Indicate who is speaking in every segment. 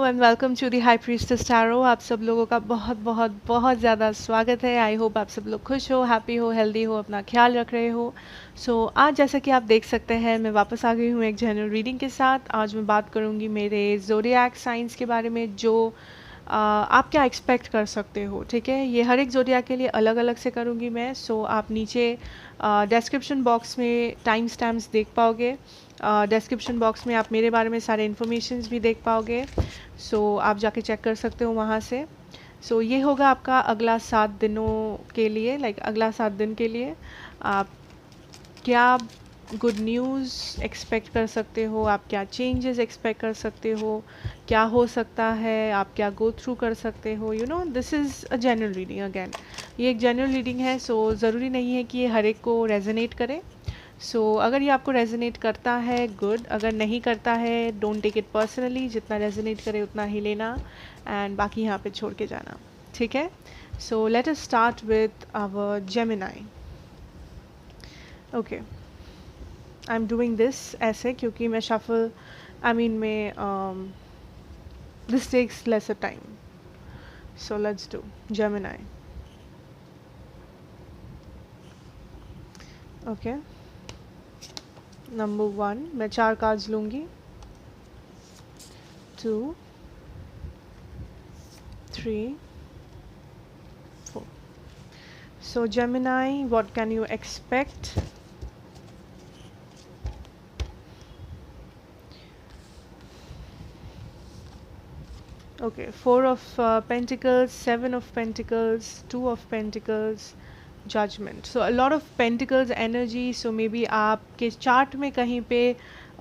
Speaker 1: And welcome to the high priestess tarot. आप सब लोगों का बहुत बहुत बहुत ज़्यादा स्वागत है। आई होप आप सब लोग खुश हो, हैप्पी हो, हेल्दी हो, अपना ख्याल रख रहे हो। आज जैसा कि आप देख सकते हैं मैं वापस आ गई हूँ एक जनरल रीडिंग के साथ। आज मैं बात करूँगी मेरे ज़ोडिएक साइंस के बारे में, जो आप क्या एक्सपेक्ट कर सकते हो। ठीक है, ये हर एक ज़ोडिएक के लिए अलग अलग से करूँगी मैं। आप नीचे डिस्क्रिप्शन बॉक्स में टाइम स्टैम्प्स देख पाओगे। डिस्क्रिप्शन बॉक्स में आप मेरे बारे में सारे इन्फॉर्मेशंस भी देख पाओगे। आप जाके चेक कर सकते हो वहाँ से। ये होगा आपका अगला 7 दिनों के लिए, अगला 7 दिन के लिए आप क्या गुड न्यूज़ एक्सपेक्ट कर सकते हो, आप क्या चेंजेस एक्सपेक्ट कर सकते हो, क्या हो सकता है, आप क्या गो थ्रू कर सकते हो। This is a general reading. Again ये एक जनरल रीडिंग है, ज़रूरी नहीं है कि ये हर एक को रेजोनेट करे। अगर ये आपको रेजोनेट करता है गुड, अगर नहीं करता है डोंट टेक इट पर्सनली। जितना रेजोनेट करे उतना ही लेना एंड बाकी यहाँ पे छोड़ के जाना। ठीक है, let us start with our Gemini. Okay, I am doing this ऐसे क्योंकि मैं शफल मैं this takes lesser time. Let's do Gemini. Okay, number 1 मैं 4 कार्ड्स लूँगी। 2 3 4। Gemini, what can you expect? Okay, 4 of Pentacles, 7 of Pentacles, 2 of Pentacles, Judgment. A lot of Pentacles energy. Maybe आपके chart में कहीं पे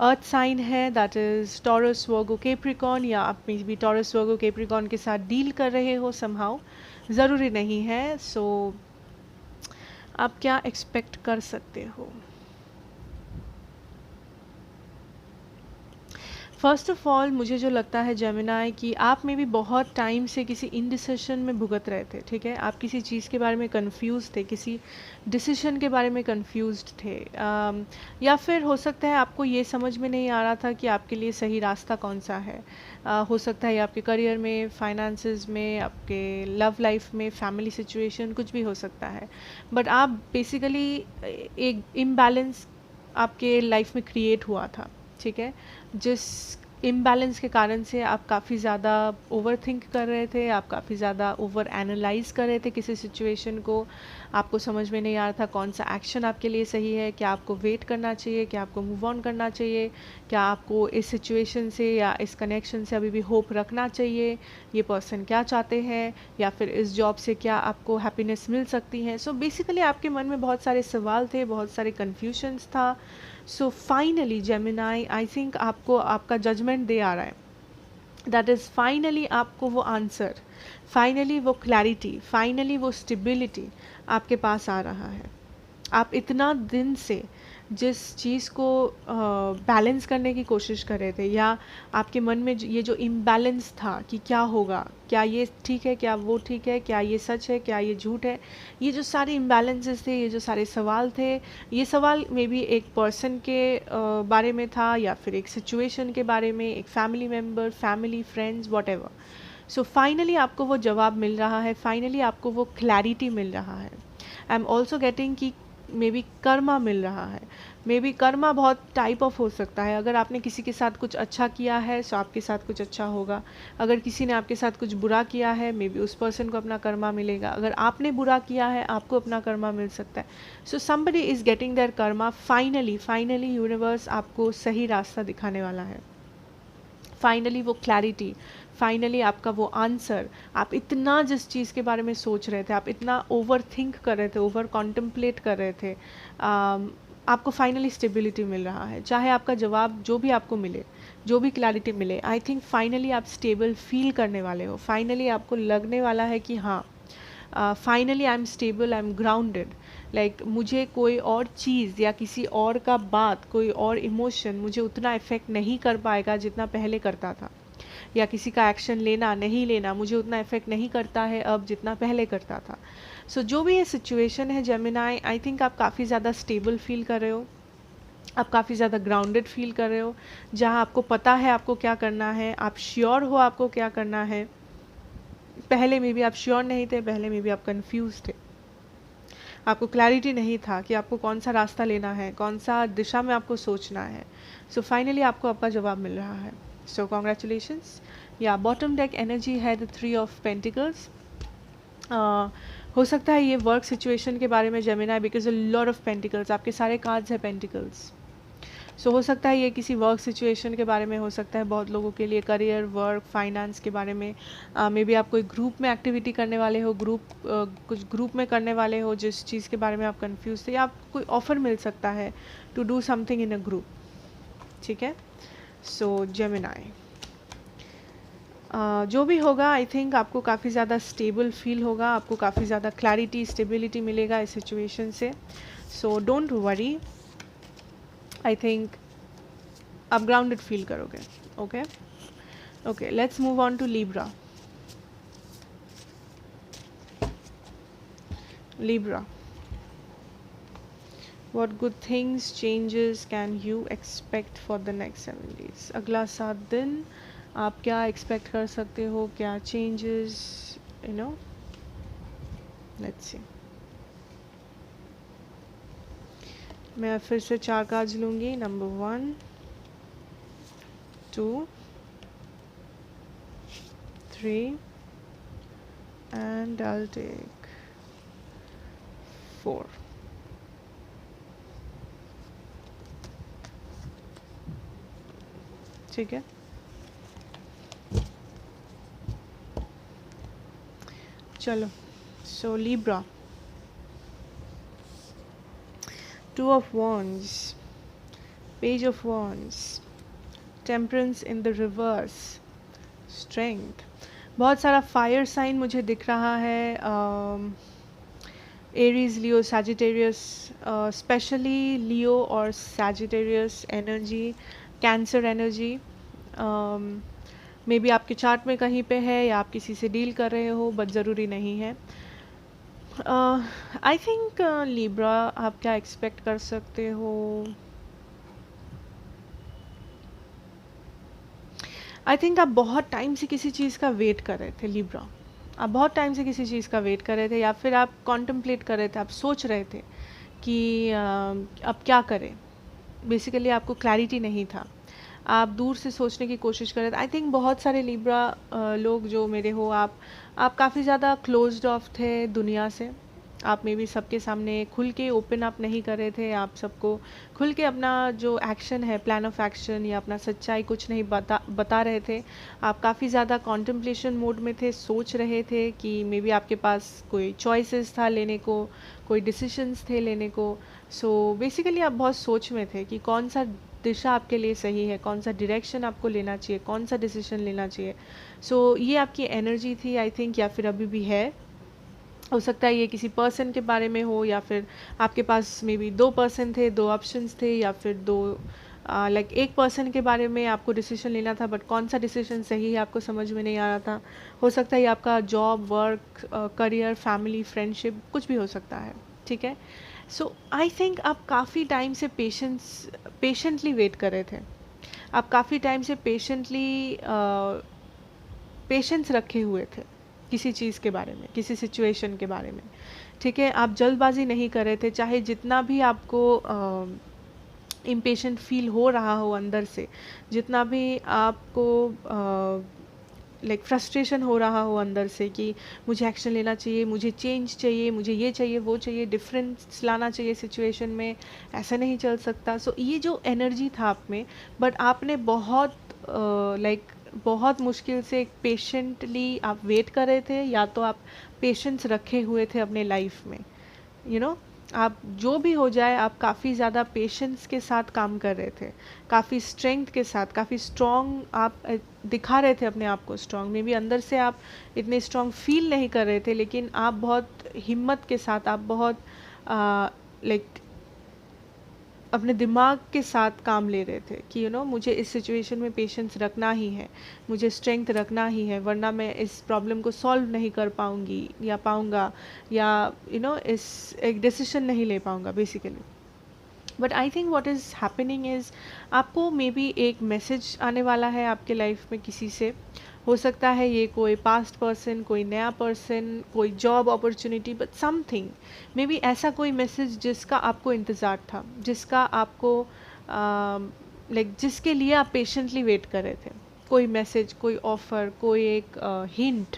Speaker 1: अर्थ sign है, that is taurus, Virgo, Capricorn, या आप may be taurus, Virgo, Capricorn के साथ deal कर रहे हो समहाउ, ज़रूरी नहीं है। आप क्या एक्सपेक्ट कर सकते हो? फर्स्ट ऑफ ऑल मुझे जो लगता है जेमिनाई कि आप में भी बहुत टाइम से किसी इनडिसीशन में भुगत रहे थे। ठीक है, आप किसी चीज़ के बारे में कंफ्यूज थे, किसी डिसीजन के बारे में कंफ्यूज थे, या फिर हो सकता है आपको ये समझ में नहीं आ रहा था कि आपके लिए सही रास्ता कौन सा है। हो सकता है आपके करियर में, फाइनेंसेस में, आपके लव लाइफ में, फैमिली सिचुएशन, कुछ भी हो सकता है। बट आप बेसिकली एक इम्बैलेंस आपके लाइफ में क्रिएट हुआ था। ठीक है, जिस इम्बैलेंस के कारण से आप काफ़ी ज़्यादा ओवर थिंक कर रहे थे, आप काफ़ी ज़्यादा ओवर एनालाइज कर रहे थे किसी सिचुएशन को। आपको समझ में नहीं आ रहा था कौन सा एक्शन आपके लिए सही है, क्या आपको वेट करना चाहिए, क्या आपको मूव ऑन करना चाहिए, क्या आपको इस सिचुएशन से या इस कनेक्शन से अभी भी होप रखना चाहिए, ये पर्सन क्या चाहते हैं, या फिर इस जॉब से क्या आपको हैप्पीनेस मिल सकती है। बेसिकली आपके मन में बहुत सारे सवाल थे, बहुत सारे कन्फ्यूजन्स था। फाइनली जेमिनाई, आई थिंक आपको आपका जजमेंट दे आ रहा है। दैट इज़ फाइनली आपको वो आंसर, फाइनली वो क्लैरिटी, फाइनली वो स्टेबिलिटी आपके पास आ रहा है। आप इतना दिन से जिस चीज़ को बैलेंस करने की कोशिश कर रहे थे, या आपके मन में ये जो इम्बैलेंस था कि क्या होगा, क्या ये ठीक है, क्या वो ठीक है, क्या ये सच है, क्या ये झूठ है, ये जो सारे इम्बैलेंसेस थे, ये जो सारे सवाल थे, ये सवाल मे बी एक पर्सन के बारे में था, या फिर एक सिचुएशन के बारे में, एक family member, family, friends, what ever. Finally आपको वो जवाब मिल रहा है, फाइनली आपको वो क्लैरिटी मिल रहा है। आई एम ऑल्सो गेटिंग कि मे बी कर्मा मिल रहा है। मे बी कर्मा बहुत टाइप ऑफ हो सकता है। अगर आपने किसी के साथ कुछ अच्छा किया है तो आपके साथ कुछ अच्छा होगा। अगर किसी ने आपके साथ कुछ बुरा किया है, मे बी उस पर्सन को अपना कर्मा मिलेगा। अगर आपने बुरा किया है, आपको अपना कर्मा मिल सकता है। Somebody is getting their karma. Finally universe आपको सही रास्ता दिखाने वाला है। फाइनली वो क्लैरिटी, फाइनली आपका वो आंसर। आप इतना जिस चीज़ के बारे में सोच रहे थे, आप इतना ओवर थिंक कर रहे थे, ओवर कॉन्टम्पलेट कर रहे थे, आपको फाइनली स्टेबिलिटी मिल रहा है। चाहे आपका जवाब जो भी आपको मिले, जो भी क्लैरिटी मिले, आई थिंक फाइनली आप स्टेबल फील करने वाले हो। फाइनली आपको लगने वाला है कि हाँ, finally I am stable, I am grounded. Like मुझे कोई और चीज़ या किसी और का बात, कोई और इमोशन मुझे उतना इफ़ेक्ट नहीं कर पाएगा जितना पहले करता था, या किसी का एक्शन लेना नहीं लेना मुझे उतना इफ़ेक्ट नहीं करता है अब जितना पहले करता था। जो भी ये सिचुएशन है जेमिनाई, आई थिंक आप काफ़ी ज़्यादा स्टेबल फील कर रहे हो। आप काफ़ी ज़्यादा ग्राउंडेड फील कर रहे हो, जहाँ आपको पता है आपको क्या करना है, आप श्योर हो आपको क्या करना है। पहले में भी आप श्योर नहीं थे, पहले में भी आप कंफ्यूज थे, आपको क्लैरिटी नहीं था कि आपको कौन सा रास्ता लेना है, कौन सा दिशा में आपको सोचना है। सो फाइनली आपको आपका जवाब मिल रहा है। सो कॉन्ग्रेचुलेशंस। या बॉटम डेक एनर्जी है द 3 ऑफ पेंटिकल्स। हो सकता है ये वर्क सिचुएशन के बारे में Gemini, because a lot of pentacles, आपके सारे कार्ड्स है पेंटिकल्स। सो हो सकता है ये किसी वर्क सिचुएशन के बारे में हो सकता है, बहुत लोगों के लिए करियर, वर्क, फाइनेंस के बारे में। मे बी आप कोई ग्रुप में एक्टिविटी करने वाले हो, कुछ ग्रुप में करने वाले हो जिस चीज़ के बारे में आप कंफ्यूज थे, या आपको कोई ऑफर मिल सकता है to do something in a group. ठीक है। सो जेमिनी, जो भी होगा आई थिंक आपको काफ़ी ज़्यादा स्टेबल फील होगा, आपको काफ़ी ज़्यादा क्लैरिटी, स्टेबिलिटी मिलेगा इस सिचुएशन से। So don't worry, I think आप ग्राउंडेड फील करोगे। Okay okay, let's move on to Libra. Libra, what good things changes can you expect for the next 7 days? अगला 7 दिन आप क्या एक्सपेक्ट कर सकते हो, क्या changes, you know, let's see. मैं फिर से 4 कार्ड्स लूँगी। Number 1, 2, 3 and I'll take 4. ठीक है। चलो, सो Libra, 2 of Wands, Page of Wands, Temperance in the reverse, Strength। बहुत सारा फायर साइन मुझे दिख रहा है, एरीज, लियो, सैजिटेरियस, स्पेशली लियो और Sagittarius energy, cancer energy. Maybe आपके चार्ट में कहीं पे है या आप किसी से डील कर रहे हो, बट ज़रूरी नहीं है। आई थिंक लिब्रा, आप क्या एक्सपेक्ट कर सकते हो? आई थिंक आप बहुत टाइम से किसी चीज़ का वेट कर रहे थे लिब्रा, आप बहुत टाइम से किसी चीज़ का वेट कर रहे थे, या फिर आप कॉन्टम्पलेट कर रहे थे, आप सोच रहे थे कि अब क्या करें। बेसिकली आपको क्लैरिटी नहीं था, आप दूर से सोचने की कोशिश कर रहे थे। आई थिंक बहुत सारे लिब्रा लोग जो मेरे हो, आप काफ़ी ज़्यादा क्लोज्ड ऑफ थे दुनिया से। आप में भी सबके सामने खुल के ओपन अप नहीं कर रहे थे, आप सबको खुल के अपना जो एक्शन है, प्लान ऑफ एक्शन या अपना सच्चाई कुछ नहीं बता रहे थे। आप काफ़ी ज़्यादा कॉन्टम्पलेशन मोड में थे, सोच रहे थे कि मे बी आपके पास कोई चॉइसेस था लेने को, कोई डिसीशंस थे लेने को। सो बेसिकली आप बहुत सोच में थे कि कौन सा दिशा आपके लिए सही है, कौन सा डायरेक्शन आपको लेना चाहिए, कौन सा डिसीजन लेना चाहिए। सो ये आपकी एनर्जी थी आई थिंक, या फिर अभी भी है। हो सकता है ये किसी पर्सन के बारे में हो, या फिर आपके पास मे बी 2 पर्सन थे, 2 ऑप्शंस थे, या फिर 2 लाइक एक पर्सन के बारे में आपको डिसीजन लेना था, बट कौन सा डिसीजन सही है आपको समझ में नहीं आ रहा था। हो सकता है ये आपका job, work, career, family, friendship, कुछ भी हो सकता है। ठीक है। सो आई थिंक आप काफ़ी टाइम से पेशेंटली वेट कर रहे थे, आप काफ़ी टाइम से पेशेंस रखे हुए थे किसी चीज़ के बारे में, किसी सिचुएशन के बारे में। ठीक है। आप जल्दबाजी नहीं कर रहे थे, चाहे जितना भी आपको इम्पेशेंट फील हो रहा हो अंदर से, जितना भी आपको लाइक फ्रस्ट्रेशन हो रहा हो अंदर से कि मुझे एक्शन लेना चाहिए, मुझे चेंज चाहिए, मुझे ये चाहिए, वो चाहिए, डिफरेंस लाना चाहिए सिचुएशन में, ऐसा नहीं चल सकता। सो ये जो एनर्जी था आप में, बट आपने बहुत बहुत मुश्किल से पेशेंटली आप वेट कर रहे थे, या तो आप पेशेंस रखे हुए थे अपने लाइफ में। यू नो, आप जो भी हो जाए, आप काफ़ी ज़्यादा पेशेंस के साथ काम कर रहे थे, काफ़ी स्ट्रेंथ के साथ, काफ़ी स्ट्रॉन्ग आप दिखा रहे थे अपने आप को स्ट्रॉन्ग। मे बी अंदर से आप इतने स्ट्रॉन्ग फील नहीं कर रहे थे, लेकिन आप बहुत हिम्मत के साथ, आप बहुत लाइक अपने दिमाग के साथ काम ले रहे थे कि यू नो मुझे इस सिचुएशन में पेशेंस रखना ही है, मुझे स्ट्रेंथ रखना ही है, वरना मैं इस प्रॉब्लम को सॉल्व नहीं कर पाऊंगी या पाऊंगा, या यू नो इस एक डिसीजन नहीं ले पाऊंगा basically. But I think what is happening is आपको मे बी एक मैसेज आने वाला है आपके लाइफ में किसी से। हो सकता है ये कोई पास्ट पर्सन, कोई नया पर्सन, कोई job opportunity, but something may be ऐसा कोई मैसेज जिसका आपको इंतज़ार था, जिसका आपको लाइक जिसके लिए आप पेशेंटली वेट कर रहे थे। कोई मैसेज, कोई ऑफ़र, कोई एक हिंट,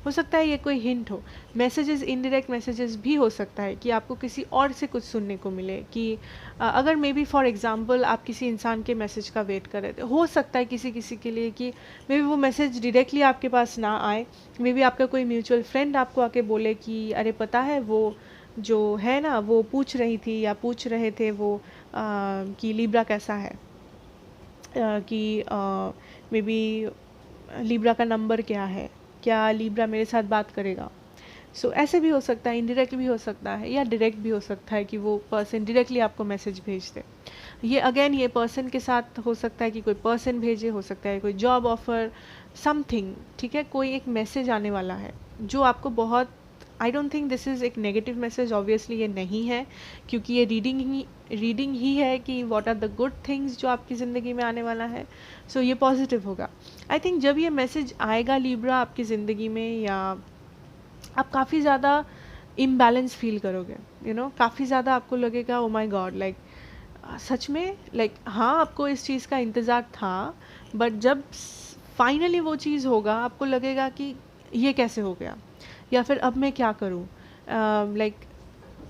Speaker 1: हो सकता है ये कोई हिंट हो। मैसेजेस, इनडायरेक्ट मैसेजेस भी हो सकता है कि आपको किसी और से कुछ सुनने को मिले कि अगर मे बी फॉर एग्जांपल आप किसी इंसान के मैसेज का वेट कर रहे थे, हो सकता है किसी किसी के लिए कि मे बी वो मैसेज डायरेक्टली आपके पास ना आए, मे बी आपका कोई म्यूचुअल फ्रेंड आपको आके बोले कि अरे पता है वो जो है ना, वो पूछ रही थी या पूछ रहे थे वो कि लिब्रा कैसा है, कि मे बी लिब्रा का नंबर क्या है, क्या लिब्रा मेरे साथ बात करेगा। सो ऐसे भी हो सकता है, इनडायरेक्ट भी हो सकता है या डायरेक्ट भी हो सकता है कि वो पर्सन डायरेक्टली आपको मैसेज भेज दे। ये अगेन ये पर्सन के साथ हो सकता है कि कोई पर्सन भेजे, हो सकता है कोई जॉब ऑफर, समथिंग, ठीक है, कोई एक मैसेज आने वाला है जो आपको बहुत, I don't think this is एक नेगेटिव मैसेज, ऑब्वियसली ये नहीं है, क्योंकि ये रीडिंग ही है कि what are the good things जो आपकी ज़िंदगी में आने वाला है। सो ये पॉजिटिव होगा। आई थिंक जब ये मैसेज आएगा लिब्रा आपकी ज़िंदगी में, या आप काफ़ी ज़्यादा इम्बैलेंस फील करोगे, काफ़ी ज़्यादा आपको लगेगा oh my God, like such में, लाइक हाँ आपको इस चीज़ का इंतज़ार था, बट जब फाइनली वो चीज़ होगा आपको लगेगा कि ये कैसे हो गया, या फिर अब मैं क्या करूँ। लाइक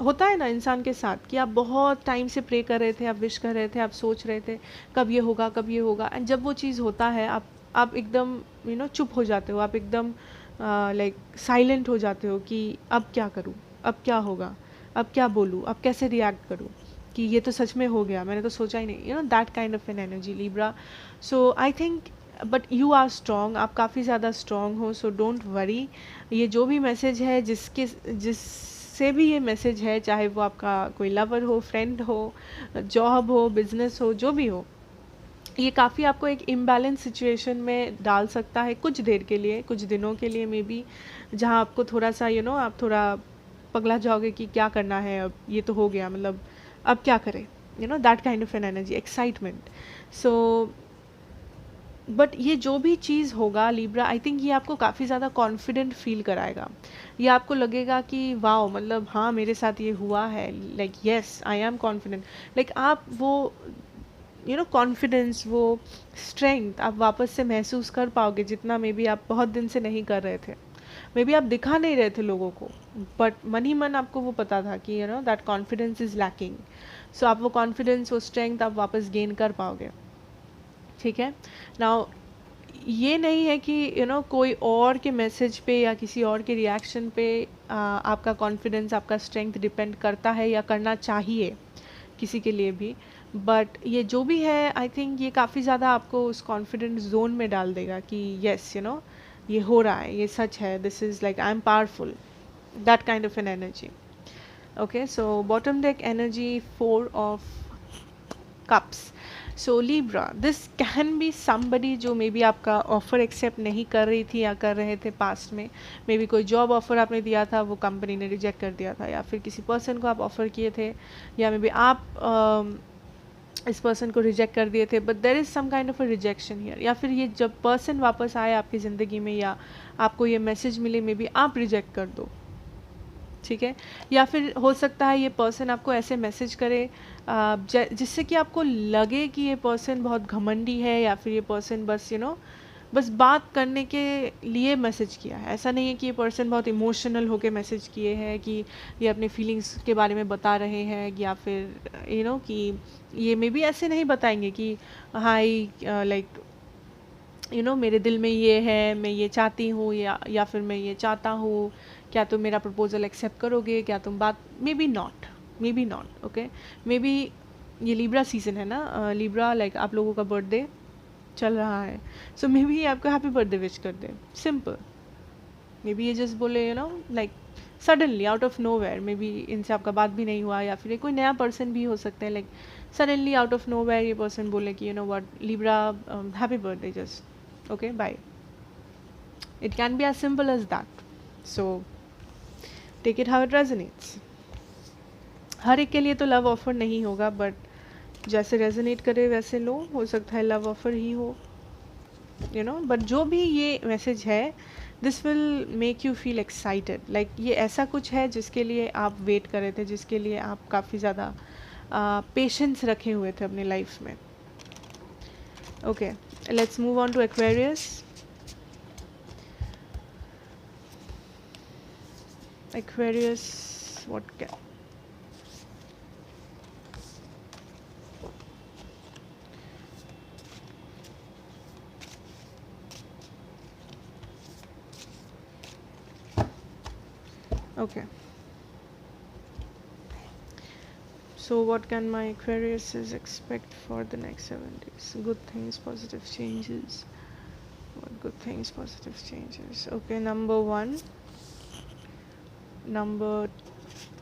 Speaker 1: होता है ना इंसान के साथ कि आप बहुत टाइम से प्रे कर रहे थे, आप विश कर रहे थे, आप सोच रहे थे कब ये होगा, कब ये होगा, एंड जब वो चीज़ होता है आप एकदम चुप हो जाते हो, आप एकदम लाइक साइलेंट हो जाते हो कि अब क्या करूँ, अब क्या होगा, अब क्या बोलूँ, अब कैसे रिएक्ट करूँ, कि ये तो सच में हो गया, मैंने तो सोचा ही नहीं, that kind of an energy Libra. So I think but you are strong, आप काफ़ी ज़्यादा स्ट्रॉन्ग हो, सो डोंट वरी। ये जो भी मैसेज है, जिससे भी ये मैसेज है, चाहे वो आपका कोई लवर हो, फ्रेंड हो, जॉब हो, बिजनेस हो, जो भी हो, ये काफ़ी आपको एक इम्बैलेंस सिचुएशन में डाल सकता है कुछ देर के लिए, कुछ दिनों के लिए मे बी, जहाँ आपको थोड़ा सा आप थोड़ा पगला जाओगे कि क्या करना है, अब ये तो हो गया, मतलब अब क्या करें, that kind of an energy, excitement. So but ये जो भी चीज़ होगा लिब्रा, आई थिंक ये आपको काफ़ी ज़्यादा कॉन्फिडेंट फील कराएगा। ये आपको लगेगा कि वाओ, मतलब हाँ मेरे साथ ये हुआ है, like yes I am confident, like आप वो कॉन्फिडेंस, वो स्ट्रेंथ आप वापस से महसूस कर पाओगे, जितना मे बी आप बहुत दिन से नहीं कर रहे थे। मे बी आप दिखा नहीं रहे थे लोगों को, बट मन ही मन आपको वो पता था कि दैट कॉन्फिडेंस इज़ लैकिंग। सो आप वो कॉन्फिडेंस, वो स्ट्रेंथ आप वापस गेन कर पाओगे, ठीक है। नाउ ये नहीं है कि कोई और के मैसेज पे या किसी और के रिएक्शन पे आपका कॉन्फिडेंस, आपका स्ट्रेंथ डिपेंड करता है या करना चाहिए किसी के लिए भी, बट ये जो भी है आई थिंक ये काफ़ी ज़्यादा आपको उस कॉन्फिडेंस जोन में डाल देगा कि यस ये हो रहा है, ये सच है, this is like I am powerful, that kind of an energy. Okay, so bottom deck energy, 4 of cups. So Libra, this can be somebody जो मे बी आपका ऑफर एक्सेप्ट नहीं कर रही थी या कर रहे थे पास्ट में। मे बी कोई जॉब ऑफर आपने दिया था, वो कंपनी ने रिजेक्ट कर दिया था, या फिर किसी पर्सन को आप ऑफर किए थे, या मे बी आप इस पर्सन को रिजेक्ट कर दिए थे, but there is some kind of a rejection here. या फिर ये जब पर्सन वापस आए आपकी ज़िंदगी में, या आपको ये मैसेज मिले, मे बी आप रिजेक्ट कर दो, ठीक है। या फिर हो सकता है ये पर्सन आपको ऐसे मैसेज करे जिससे कि आपको लगे कि ये पर्सन बहुत घमंडी है, या फिर ये पर्सन बस बस बात करने के लिए मैसेज किया है। ऐसा नहीं है कि ये पर्सन बहुत इमोशनल होके मैसेज किए हैं, कि ये अपने फीलिंग्स के बारे में बता रहे हैं, या फिर कि ये मे बी ऐसे नहीं बताएंगे कि हाई लाइक मेरे दिल में ये है, मैं ये चाहती हूँ, या फिर मैं ये चाहता हूँ, क्या तुम मेरा प्रपोजल एक्सेप्ट करोगे, क्या तुम बात, may be not, okay. May be ये लिब्रा सीजन है ना, लिब्रा लाइक आप लोगों का बर्थडे चल रहा है, सो मे बी आपको हैप्पी बर्थडे विश कर दे, सिंपल। मे बी ये जस्ट बोले like suddenly out of nowhere, may be इनसे आपका बात भी नहीं हुआ, या फिर कोई नया पर्सन भी हो सकता है, like suddenly out of nowhere ये पर्सन बोले कि what Libra, happy birthday, just okay, bye. It can be as simple as that, so take it how it resonates. हर एक के लिए तो लव ऑफर नहीं होगा, बट जैसे रेजोनेट करे वैसे लो, हो सकता है लव ऑफर ही हो, बट जो भी ये मैसेज है, this will make you feel excited, like ये ऐसा कुछ है जिसके लिए आप वेट कर रहे थे, जिसके लिए आप काफ़ी ज़्यादा पेशेंस रखे हुए थे अपनी लाइफ में. Okay, let's move on to Aquarius. Aquarius, what क्या, okay, so what can my Aquariuses expect for the next 7 days? Good things, positive changes. What good things, positive changes? Okay, number 1, number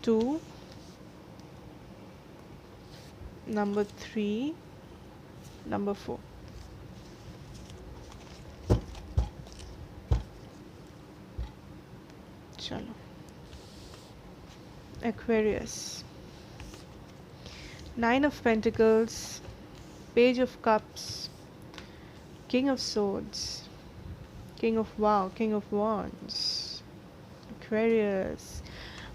Speaker 1: 2, number 3, number 4. चलो, Aquarius, 9 of Pentacles, Page of Cups, King of Swords, King of Wands, Aquarius.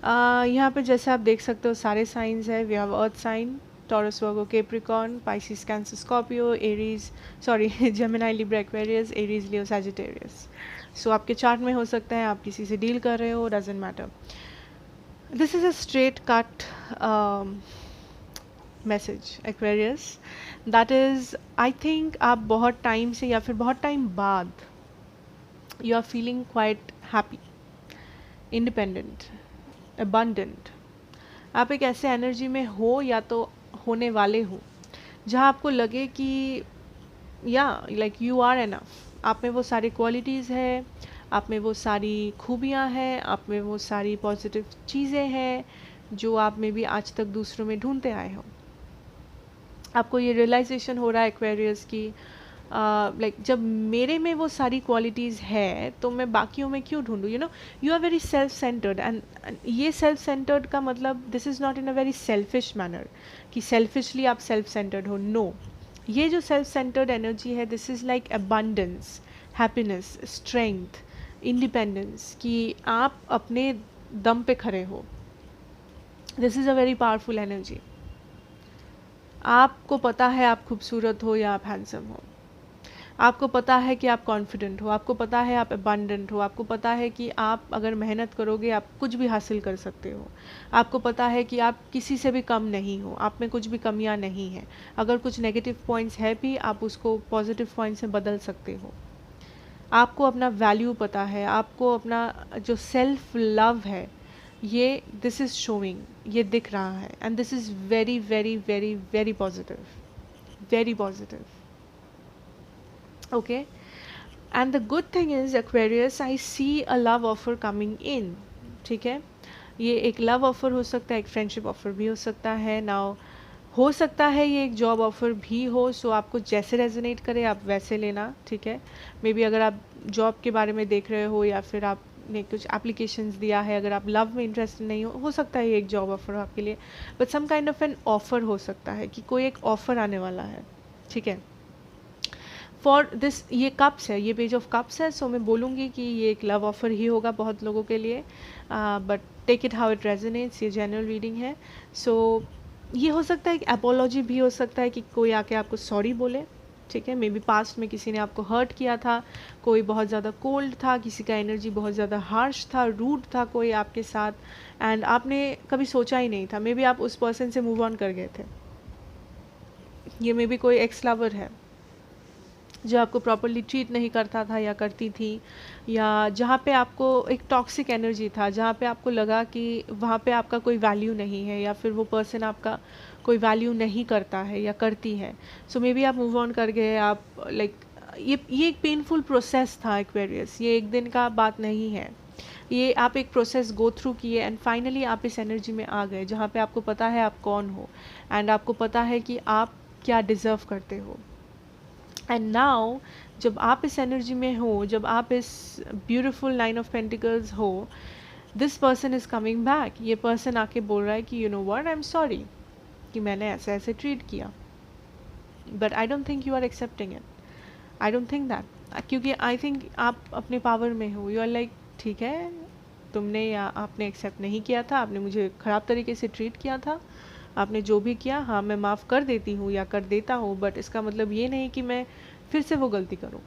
Speaker 1: यहाँ पे जैसे आप देख सकते हो सारे signs है. We have earth sign, Taurus, Virgo, Capricorn, Pisces, Cancer, Scorpio, Aries, sorry Gemini, Libra, Aquarius, Aries, Leo, Sagittarius. So आपके चार्ट में हो सकता है आप किसी से डील कर रहे हो, doesn't matter. This is a straight cut message Aquarius, that is, I think आप बहुत टाइम से या फिर बहुत टाइम बाद you are feeling quite happy, independent, abundant. आप एक ऐसे एनर्जी में हो या तो होने वाले हो जहाँ आपको लगे कि या लाइक यू आर एनफ, आप में वो सारी क्वालिटीज़ है, आप में वो सारी खूबियाँ हैं, आप में वो सारी पॉजिटिव चीज़ें हैं जो आप में भी आज तक दूसरों में ढूंढते आए हो. आपको ये रियलाइजेशन हो रहा है एक्वेरियस की लाइक जब मेरे में वो सारी क्वालिटीज़ है तो मैं बाकियों में क्यों ढूंढूं. You are very self centred, and ये सेल्फ सेंटर्ड का मतलब this is not in a very selfish manner कि सेल्फिशली आप सेल्फ सेंटर्ड हो. नो, ये जो सेल्फ सेंटर्ड एनर्जी है, this is like abundance, happiness, strength, independence, कि आप अपने दम पे खड़े हो. This is a very powerful energy. आपको पता है आप खूबसूरत हो या आप हैंडसम हो, आपको पता है कि आप कॉन्फिडेंट हो, आपको पता है आप अबंडेंट हो, आपको पता है कि आप अगर मेहनत करोगे आप कुछ भी हासिल कर सकते हो, आपको पता है कि आप किसी से भी कम नहीं हो, आप में कुछ भी कमियां नहीं हैं. अगर कुछ नेगेटिव पॉइंट्स है भी आप उसको पॉजिटिव पॉइंट्स में बदल सकते हो. आपको अपना वैल्यू पता है, आपको अपना जो सेल्फ लव है, ये दिस इज़ शोइंग, ये दिख रहा है, and this is very very very very positive, very positive. Okay, and the good thing is Aquarius, I see a love offer coming in. ठीक है, ये एक लव ऑफर हो सकता है, एक फ्रेंडशिप ऑफर भी हो सकता है. नाउ हो सकता है ये एक जॉब ऑफर भी हो, सो आपको जैसे रेजोनेट करे आप वैसे लेना. ठीक है, मे बी अगर आप जॉब के बारे में देख रहे हो या फिर आपने कुछ एप्लीकेशंस दिया है, अगर आप लव में इंटरेस्टेड नहीं हो सकता है ये एक जॉब ऑफर हो आपके लिए, but some kind of an offer हो सकता है कि कोई एक ऑफर आने वाला है. ठीक है, फॉर दिस, ये कप्स है, ये पेज ऑफ कप्स है, सो मैं बोलूँगी कि ये एक लव ऑफर ही होगा बहुत लोगों के लिए, but take it how it resonates. ये जनरल रीडिंग है. सो ये हो सकता है कि अपोलॉजी भी हो सकता है कि कोई आके आपको सॉरी बोले. ठीक है, मे बी पास्ट में किसी ने आपको हर्ट किया था, कोई बहुत ज़्यादा कोल्ड था, किसी का एनर्जी बहुत ज़्यादा हार्श था, रूड था कोई आपके साथ, एंड आपने कभी सोचा ही नहीं था. मे बी आप उस पर्सन से मूव ऑन कर गए थे. ये मे बी कोई एक्स लवर है जो आपको प्रॉपरली ट्रीट नहीं करता था या करती थी, या जहाँ पे आपको एक टॉक्सिक एनर्जी था, जहाँ पे आपको लगा कि वहाँ पे आपका कोई वैल्यू नहीं है, या फिर वो पर्सन आपका कोई वैल्यू नहीं करता है या करती है. सो मे बी आप मूव ऑन कर गए. आप लाइक ये एक पेनफुल प्रोसेस था एक्वेरियस, ये एक दिन का बात नहीं है. ये आप एक प्रोसेस गो थ्रू किए एंड फाइनली आप इस एनर्जी में आ गए जहाँ पे आपको पता है आप कौन हो, एंड आपको पता है कि आप क्या डिज़र्व करते हो. एंड नाउ जब आप इस एनर्जी में हो, जब आप इस ब्यूटीफुल 9 ऑफ पेंटिकल्स हो, this person is coming back, ये पर्सन आके बोल रहा है कि you know what, I am sorry कि मैंने ऐसे ऐसे ट्रीट किया, but I don't think you are accepting it, I don't think that, क्योंकि आई थिंक आप अपने पावर में हो, यू आर लाइक ठीक है, तुमने या आपने एक्सेप्ट नहीं किया था, आपने मुझे ख़राब तरीके से ट्रीट किया था, आपने जो भी किया, हाँ मैं माफ़ कर देती हूँ या कर देता हूँ, बट इसका मतलब ये नहीं कि मैं फिर से वो गलती करूँ,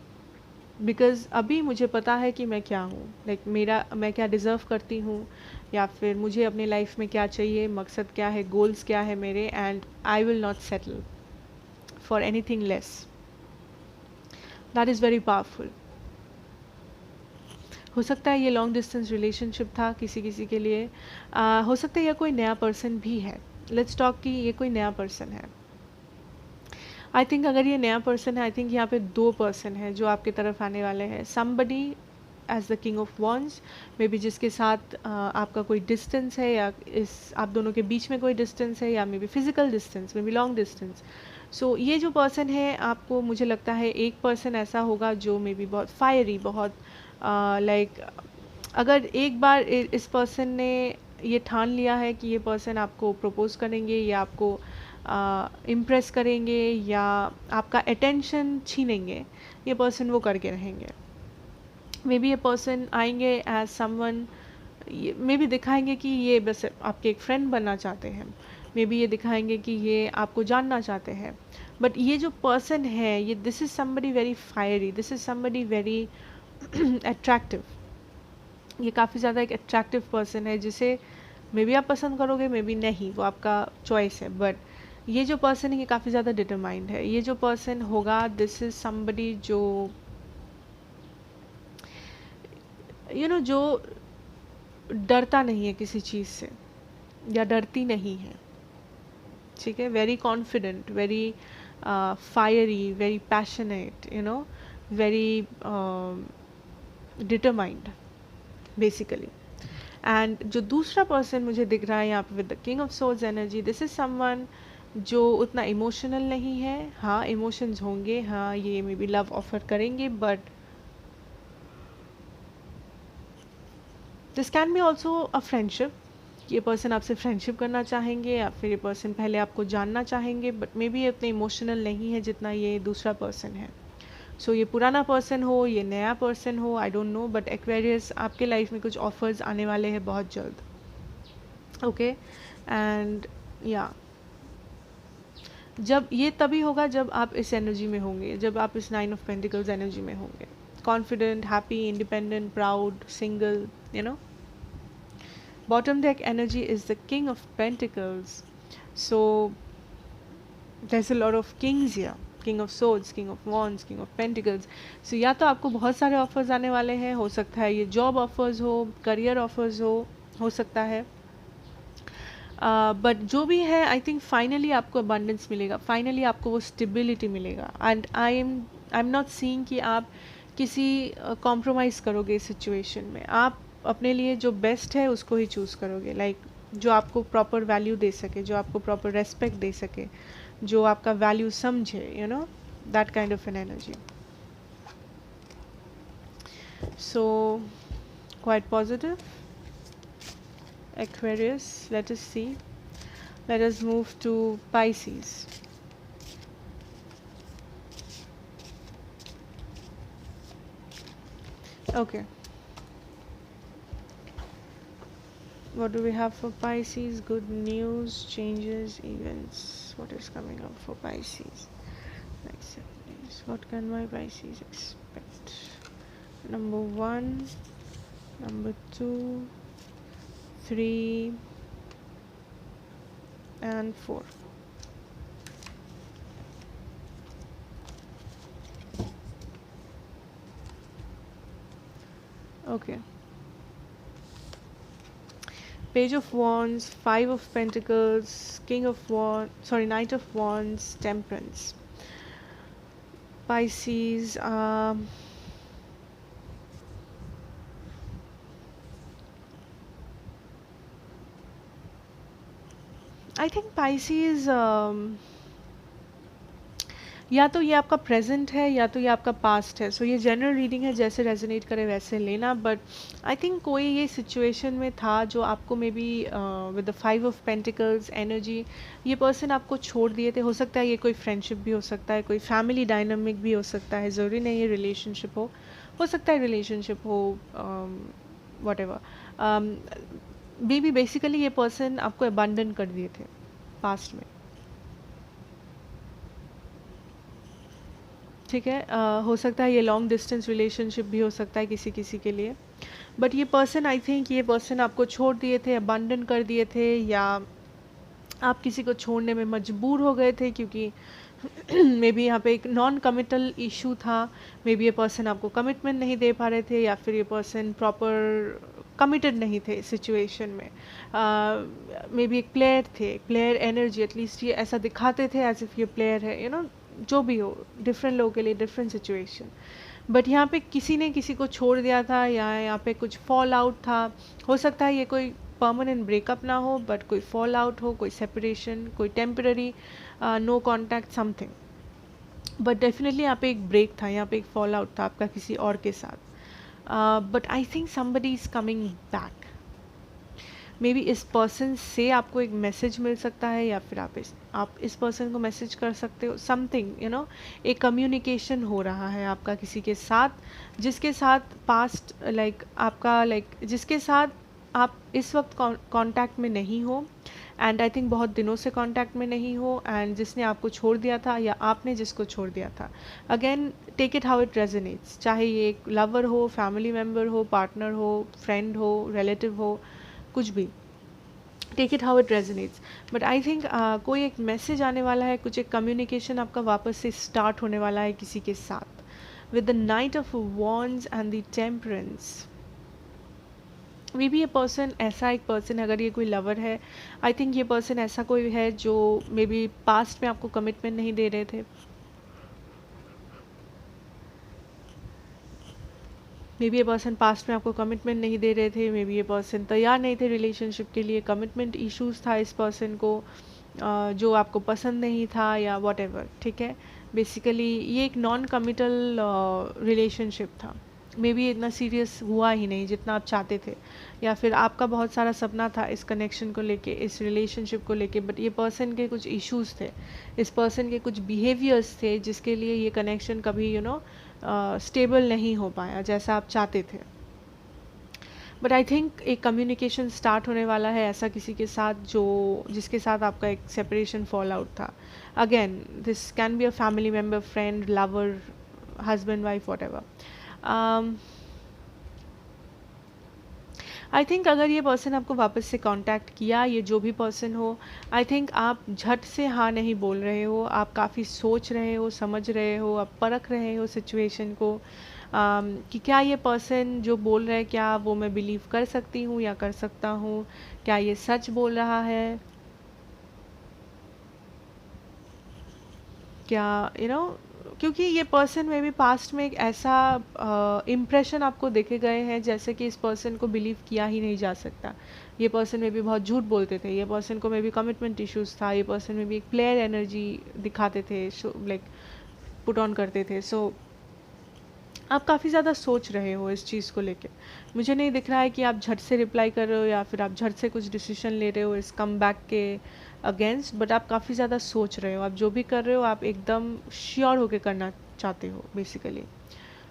Speaker 1: बिकॉज़ अभी मुझे पता है कि मैं क्या हूँ, लाइक मेरा मैं क्या डिज़र्व करती हूँ, या फिर मुझे अपनी लाइफ में क्या चाहिए, मकसद क्या है, गोल्स क्या है मेरे, and I will not settle for anything less. That is very powerful. हो सकता है ये लॉन्ग डिस्टेंस रिलेशनशिप था किसी किसी के लिए, हो सकता है ये कोई नया पर्सन भी है, लेट्स टॉक कि ये कोई नया पर्सन है। आई थिंक अगर ये नया पर्सन है, आई थिंक यहाँ पे दो पर्सन है जो आपकी तरफ आने वाले हैं, somebody as the king of wands, may be जिसके साथ आपका कोई डिस्टेंस है, या इस आप दोनों के बीच में कोई डिस्टेंस है, या maybe physical distance, maybe long distance. So ये जो पर्सन है, आपको मुझे लगता है एक पर्सन ऐसा होगा जो मे बी बहुत फायरी, बहुत लाइक अगर एक बार इस पर्सन ने ये ठान लिया है कि ये पर्सन आपको प्रपोज करेंगे, या आपको इम्प्रेस करेंगे, या आपका अटेंशन छीनेंगे, ये पर्सन वो करके रहेंगे। मे बी ये पर्सन आएंगे एज समवन, मे बी दिखाएंगे कि ये बस आपके एक फ्रेंड बनना चाहते हैं, मे बी ये दिखाएंगे कि ये आपको जानना चाहते हैं, बट ये जो पर्सन है, ये this is somebody very fiery, this is somebody very attractive, ये काफ़ी ज़्यादा एक अट्रैक्टिव पर्सन है जिसे मे बी आप पसंद करोगे, मे बी नहीं, वो आपका चॉइस है, बट ये जो पर्सन है ये काफ़ी ज़्यादा डिटरमाइंड है। ये जो पर्सन होगा, दिस इज़ समबडी जो जो डरता नहीं है किसी चीज़ से, या डरती नहीं है, ठीक है, very confident, very fiery, very passionate, very determined basically. And जो दूसरा पर्सन मुझे दिख रहा है यहाँ पे with the king of swords energy, this is someone जो उतना इमोशनल नहीं है, हाँ इमोशंस होंगे, हाँ ये मे बी लव ऑफर करेंगे, but this can B also a friendship, ये पर्सन आपसे फ्रेंडशिप करना चाहेंगे, या फिर ये पर्सन पहले आपको जानना चाहेंगे, बट मे बी ये उतने इमोशनल नहीं है जितना ये दूसरा पर्सन है। सो ये पुराना पर्सन हो, ये नया पर्सन हो, आई डोंट नो, बट एक्वेरियस आपके लाइफ में कुछ ऑफर्स आने वाले हैं बहुत जल्द, ओके। एंड या जब ये तभी होगा जब आप इस एनर्जी में होंगे, जब आप इस 9 ऑफ पेंटिकल्स एनर्जी में होंगे, confident, happy, independent, proud, single, bottom deck energy is the king of pentacles, so there's a lot of kings here, king of swords, king of wands, king of pentacles। so या तो आपको बहुत सारे offers आने वाले हैं, हो सकता है ये जॉब ऑफर्स हो, करियर ऑफर्स हो सकता है, बट जो भी है, आई थिंक फाइनली आपको अबंडेंस मिलेगा, फाइनली आपको वो स्टेबिलिटी मिलेगा, and I am not seeing कि आप किसी कॉम्प्रोमाइज़ करोगे इस सिचुएशन में, आप अपने लिए जो बेस्ट है उसको ही चूज़ करोगे, लाइक जो आपको प्रॉपर वैल्यू दे सके, जो आपको प्रॉपर रेस्पेक्ट दे सके, जो आपका वैल्यू समझे, that kind of an energy. So quite positive Aquarius, let us see. Let us move to Pisces. Okay. What do we have for Pisces? Good news, changes, events. What is coming up for Pisces? Next 7 days. What can my Pisces expect? Number 1, number 2, 3 and 4. Okay. Page of Wands, 5 of Pentacles, Knight of Wands, Temperance. Pisces, I think Pisces, या तो ये आपका present है या तो ये आपका past है. सो ये जनरल रीडिंग है, जैसे रेजोनेट करे वैसे लेना. बट आई थिंक कोई ये सिचुएशन में था जो आपको may be with the 5 of Pentacles energy, ये पर्सन आपको छोड़ दिए थे. हो सकता है ये कोई फ्रेंडशिप भी हो सकता है, कोई फैमिली डायनामिक भी हो सकता है, ज़रूरी नहीं ये रिलेशनशिप हो सकता है रिलेशनशिप हो, what ever. May be basically ये पर्सन आपको अबंडन कर दिए थे पास्ट में. ठीक है, हो सकता है ये लॉन्ग डिस्टेंस रिलेशनशिप भी हो सकता है किसी किसी के लिए. बट ये पर्सन, आई थिंक ये पर्सन आपको छोड़ दिए थे, अबंडन कर दिए थे, या आप किसी को छोड़ने में मजबूर हो गए थे क्योंकि मे बी यहाँ पे एक नॉन कमिटल इशू था. मे बी ये पर्सन आपको कमिटमेंट नहीं दे पा रहे थे, या फिर ये पर्सन प्रॉपर कमिटेड नहीं थे सिचुएशन में. मे बी एक प्लेयर थे, प्लेयर एनर्जी, एटलीस्ट ये ऐसा दिखाते थे एज इफ ये प्लेयर है, यू नो, जो भी हो, डिफरेंट लोगों के लिए डिफरेंट सिचुएशन. बट यहाँ पे किसी ने किसी को छोड़ दिया था, या यहाँ पे कुछ फॉल आउट था. हो सकता है ये कोई परमानेंट ब्रेकअप ना हो, बट कोई फॉल आउट हो, कोई सेपरेशन, कोई temporary no contact something. But definitely यहाँ पे एक ब्रेक था, यहाँ पे एक फॉल आउट था आपका किसी और के साथ. But I think somebody is coming back. May be इस पर्सन से आपको एक मैसेज मिल सकता है, या फिर आप इस पर्सन को मैसेज कर सकते हो. समथिंग, यू नो, एक कम्युनिकेशन हो रहा है आपका किसी के साथ, जिसके साथ पास्ट आपका जिसके साथ आप इस वक्त कांटेक्ट में नहीं हो, एंड आई थिंक बहुत दिनों से कांटेक्ट में नहीं हो, एंड जिसने आपको छोड़ दिया था या आपने जिसको छोड़ दिया था. Again, take it how it resonates, चाहे ये एक लवर हो, फैमिली मेम्बर हो, पार्टनर हो, फ्रेंड हो, रिलेटिव हो, कुछ भी. Take it how it resonates. But I think कोई एक मैसेज आने वाला है, कुछ एक कम्युनिकेशन आपका वापस से स्टार्ट होने वाला है किसी के साथ, with the night of wands and the temperance. May be ये पर्सन, ऐसा एक पर्सन, अगर ये कोई लवर है, आई थिंक ये पर्सन ऐसा कोई है जो मे बी पास्ट में आपको कमिटमेंट नहीं दे रहे थे. मे बी ये पर्सन पास्ट में आपको कमिटमेंट नहीं दे रहे थे. मे बी ये पर्सन तैयार नहीं थे रिलेशनशिप के लिए. कमिटमेंट इश्यूज था इस पर्सन को, जो आपको पसंद नहीं था, या वॉट एवर. ठीक है, बेसिकली ये एक नॉन कमिटल रिलेशनशिप था. मे बी इतना सीरियस हुआ ही नहीं जितना आप चाहते थे, या फिर आपका बहुत सारा सपना था इस कनेक्शन को लेके, इस रिलेशनशिप को लेके. बट ये पर्सन के कुछ इश्यूज थे, इस पर्सन के कुछ बिहेवियर्स थे, जिसके लिए ये कनेक्शन कभी स्टेबल नहीं हो पाया जैसा आप चाहते थे. बट आई थिंक एक कम्युनिकेशन स्टार्ट होने वाला है ऐसा किसी के साथ जिसके साथ आपका एक सेपरेशन फॉल आउट था. Again, this can be a family member, friend, lover, husband, wife, what ever. I think अगर ये पर्सन आपको वापस से कांटेक्ट किया, ये जो भी पर्सन हो, आई थिंक आप झट से हाँ नहीं बोल रहे हो. आप काफ़ी सोच रहे हो, समझ रहे हो, आप परख रहे हो सिचुएशन को, कि क्या ये पर्सन जो बोल रहा है, क्या वो मैं बिलीव कर सकती हूँ या कर सकता हूँ, क्या ये सच बोल रहा है, क्या क्योंकि ये पर्सन में भी पास्ट में एक ऐसा इम्प्रेशन आपको देखे गए हैं जैसे कि इस पर्सन को बिलीव किया ही नहीं जा सकता. ये पर्सन में भी बहुत झूठ बोलते थे, ये पर्सन को में भी कमिटमेंट इश्यूज था, ये पर्सन में भी एक प्लेयर एनर्जी दिखाते थे, पुट ऑन करते थे. सो आप काफ़ी ज़्यादा सोच रहे हो इस चीज़ को लेके. मुझे नहीं दिख रहा है कि आप झट से रिप्लाई कर रहे हो या फिर आप झट से कुछ डिसीजन ले रहे हो इस कम बैक के अगेंस्ट. बट आप काफ़ी ज़्यादा सोच रहे हो. आप जो भी कर रहे हो आप एकदम श्योर होके करना चाहते हो basically.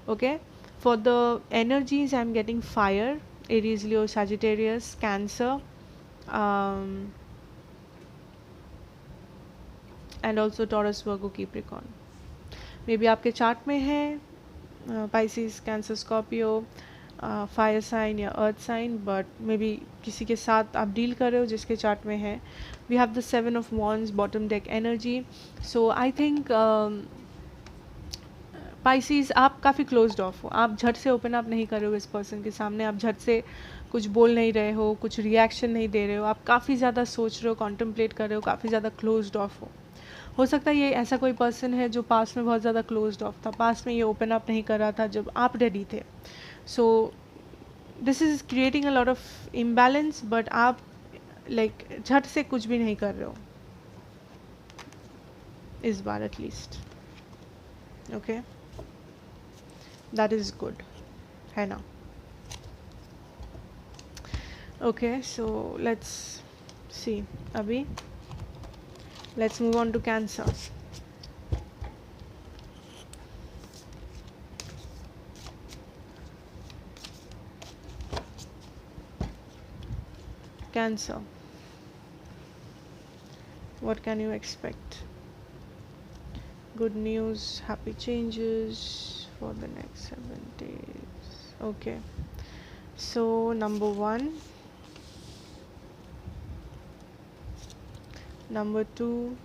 Speaker 1: Okay, for the energies I am getting fire, Aries, Leo, Sagittarius, Cancer, and also Taurus, Virgo, Capricorn. Maybe आपके चार्ट में है Pisces, Cancer, Scorpio, fire sign या earth sign. But maybe किसी के साथ आप deal कर रहे हो जिसके चार्ट में है. We have the 7 of Wands, bottom deck energy. So I think Pisces, आप काफ़ी क्लोज्ड ऑफ हो. आप झट से ओपन अप नहीं कर रहे हो इस पर्सन के सामने. आप झट से कुछ बोल नहीं रहे हो, कुछ रिएक्शन नहीं दे रहे हो. आप काफ़ी ज़्यादा सोच रहे हो, कॉन्टम्पलेट कर रहे हो, काफ़ी ज़्यादा क्लोज्ड ऑफ हो सकता है ये ऐसा कोई पर्सन है जो पास्ट में बहुत ज़्यादा क्लोज्ड ऑफ था, पास्ट में ये ओपन अप नहीं कर रहा था जब आप रेडी थे. सो this is creating a lot of imbalance. But आप झट से कुछ भी नहीं कर रहे हो इस बार at least. Okay, that is good, है ना? ओके, सो लेट्स सी अभी, let's move on to Cancer. Cancer, what can you expect? Good news, happy changes for the next 7 days. Okay, so number 1, number 2,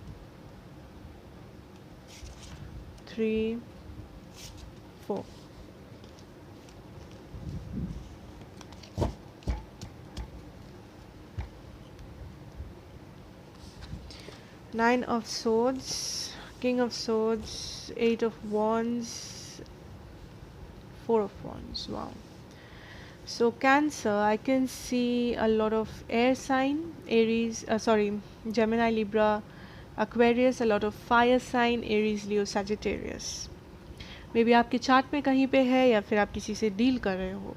Speaker 1: 3, 4. Nine of Swords, King of Swords, 8 of Wands, 4 of Wands. Wow. So Cancer, I can see a lot of air sign, Aries, Gemini, Libra, Aquarius, a lot of fire sign, Aries, Leo, Sagittarius. May be आपके chart में कहीं पे है या फिर आप किसी से डील कर रहे हो.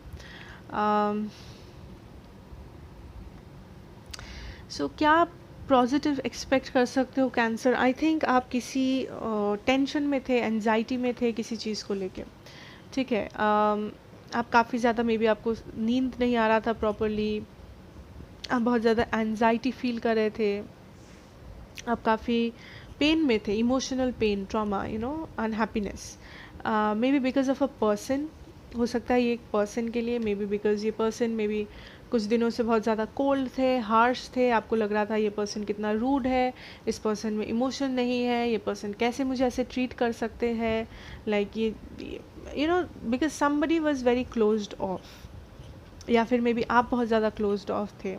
Speaker 1: सो क्या आप पॉजिटिव एक्सपेक्ट कर सकते हो कैंसर? आई थिंक आप किसी टेंशन में थे, एंजाइटी में थे किसी चीज़ को लेके, ठीक है. आप काफ़ी ज़्यादा मे बी आपको नींद नहीं आ रहा था प्रॉपरली, आप बहुत ज़्यादा एंजाइटी फील कर रहे थे, आप काफ़ी पेन में थे, emotional pain, trauma, unhappiness. May be because of a person, हो सकता है ये एक पर्सन के लिए, मे बी बिकॉज ये पर्सन मे बी कुछ दिनों से बहुत ज़्यादा कोल्ड थे, हार्श थे, आपको लग रहा था ये पर्सन कितना रूड है, इस पर्सन में इमोशन नहीं है, ये पर्सन कैसे मुझे ऐसे ट्रीट कर सकते हैं, लाइक ये because somebody was very closed of, या फिर मे बी आप बहुत ज़्यादा क्लोज्ड ऑफ थे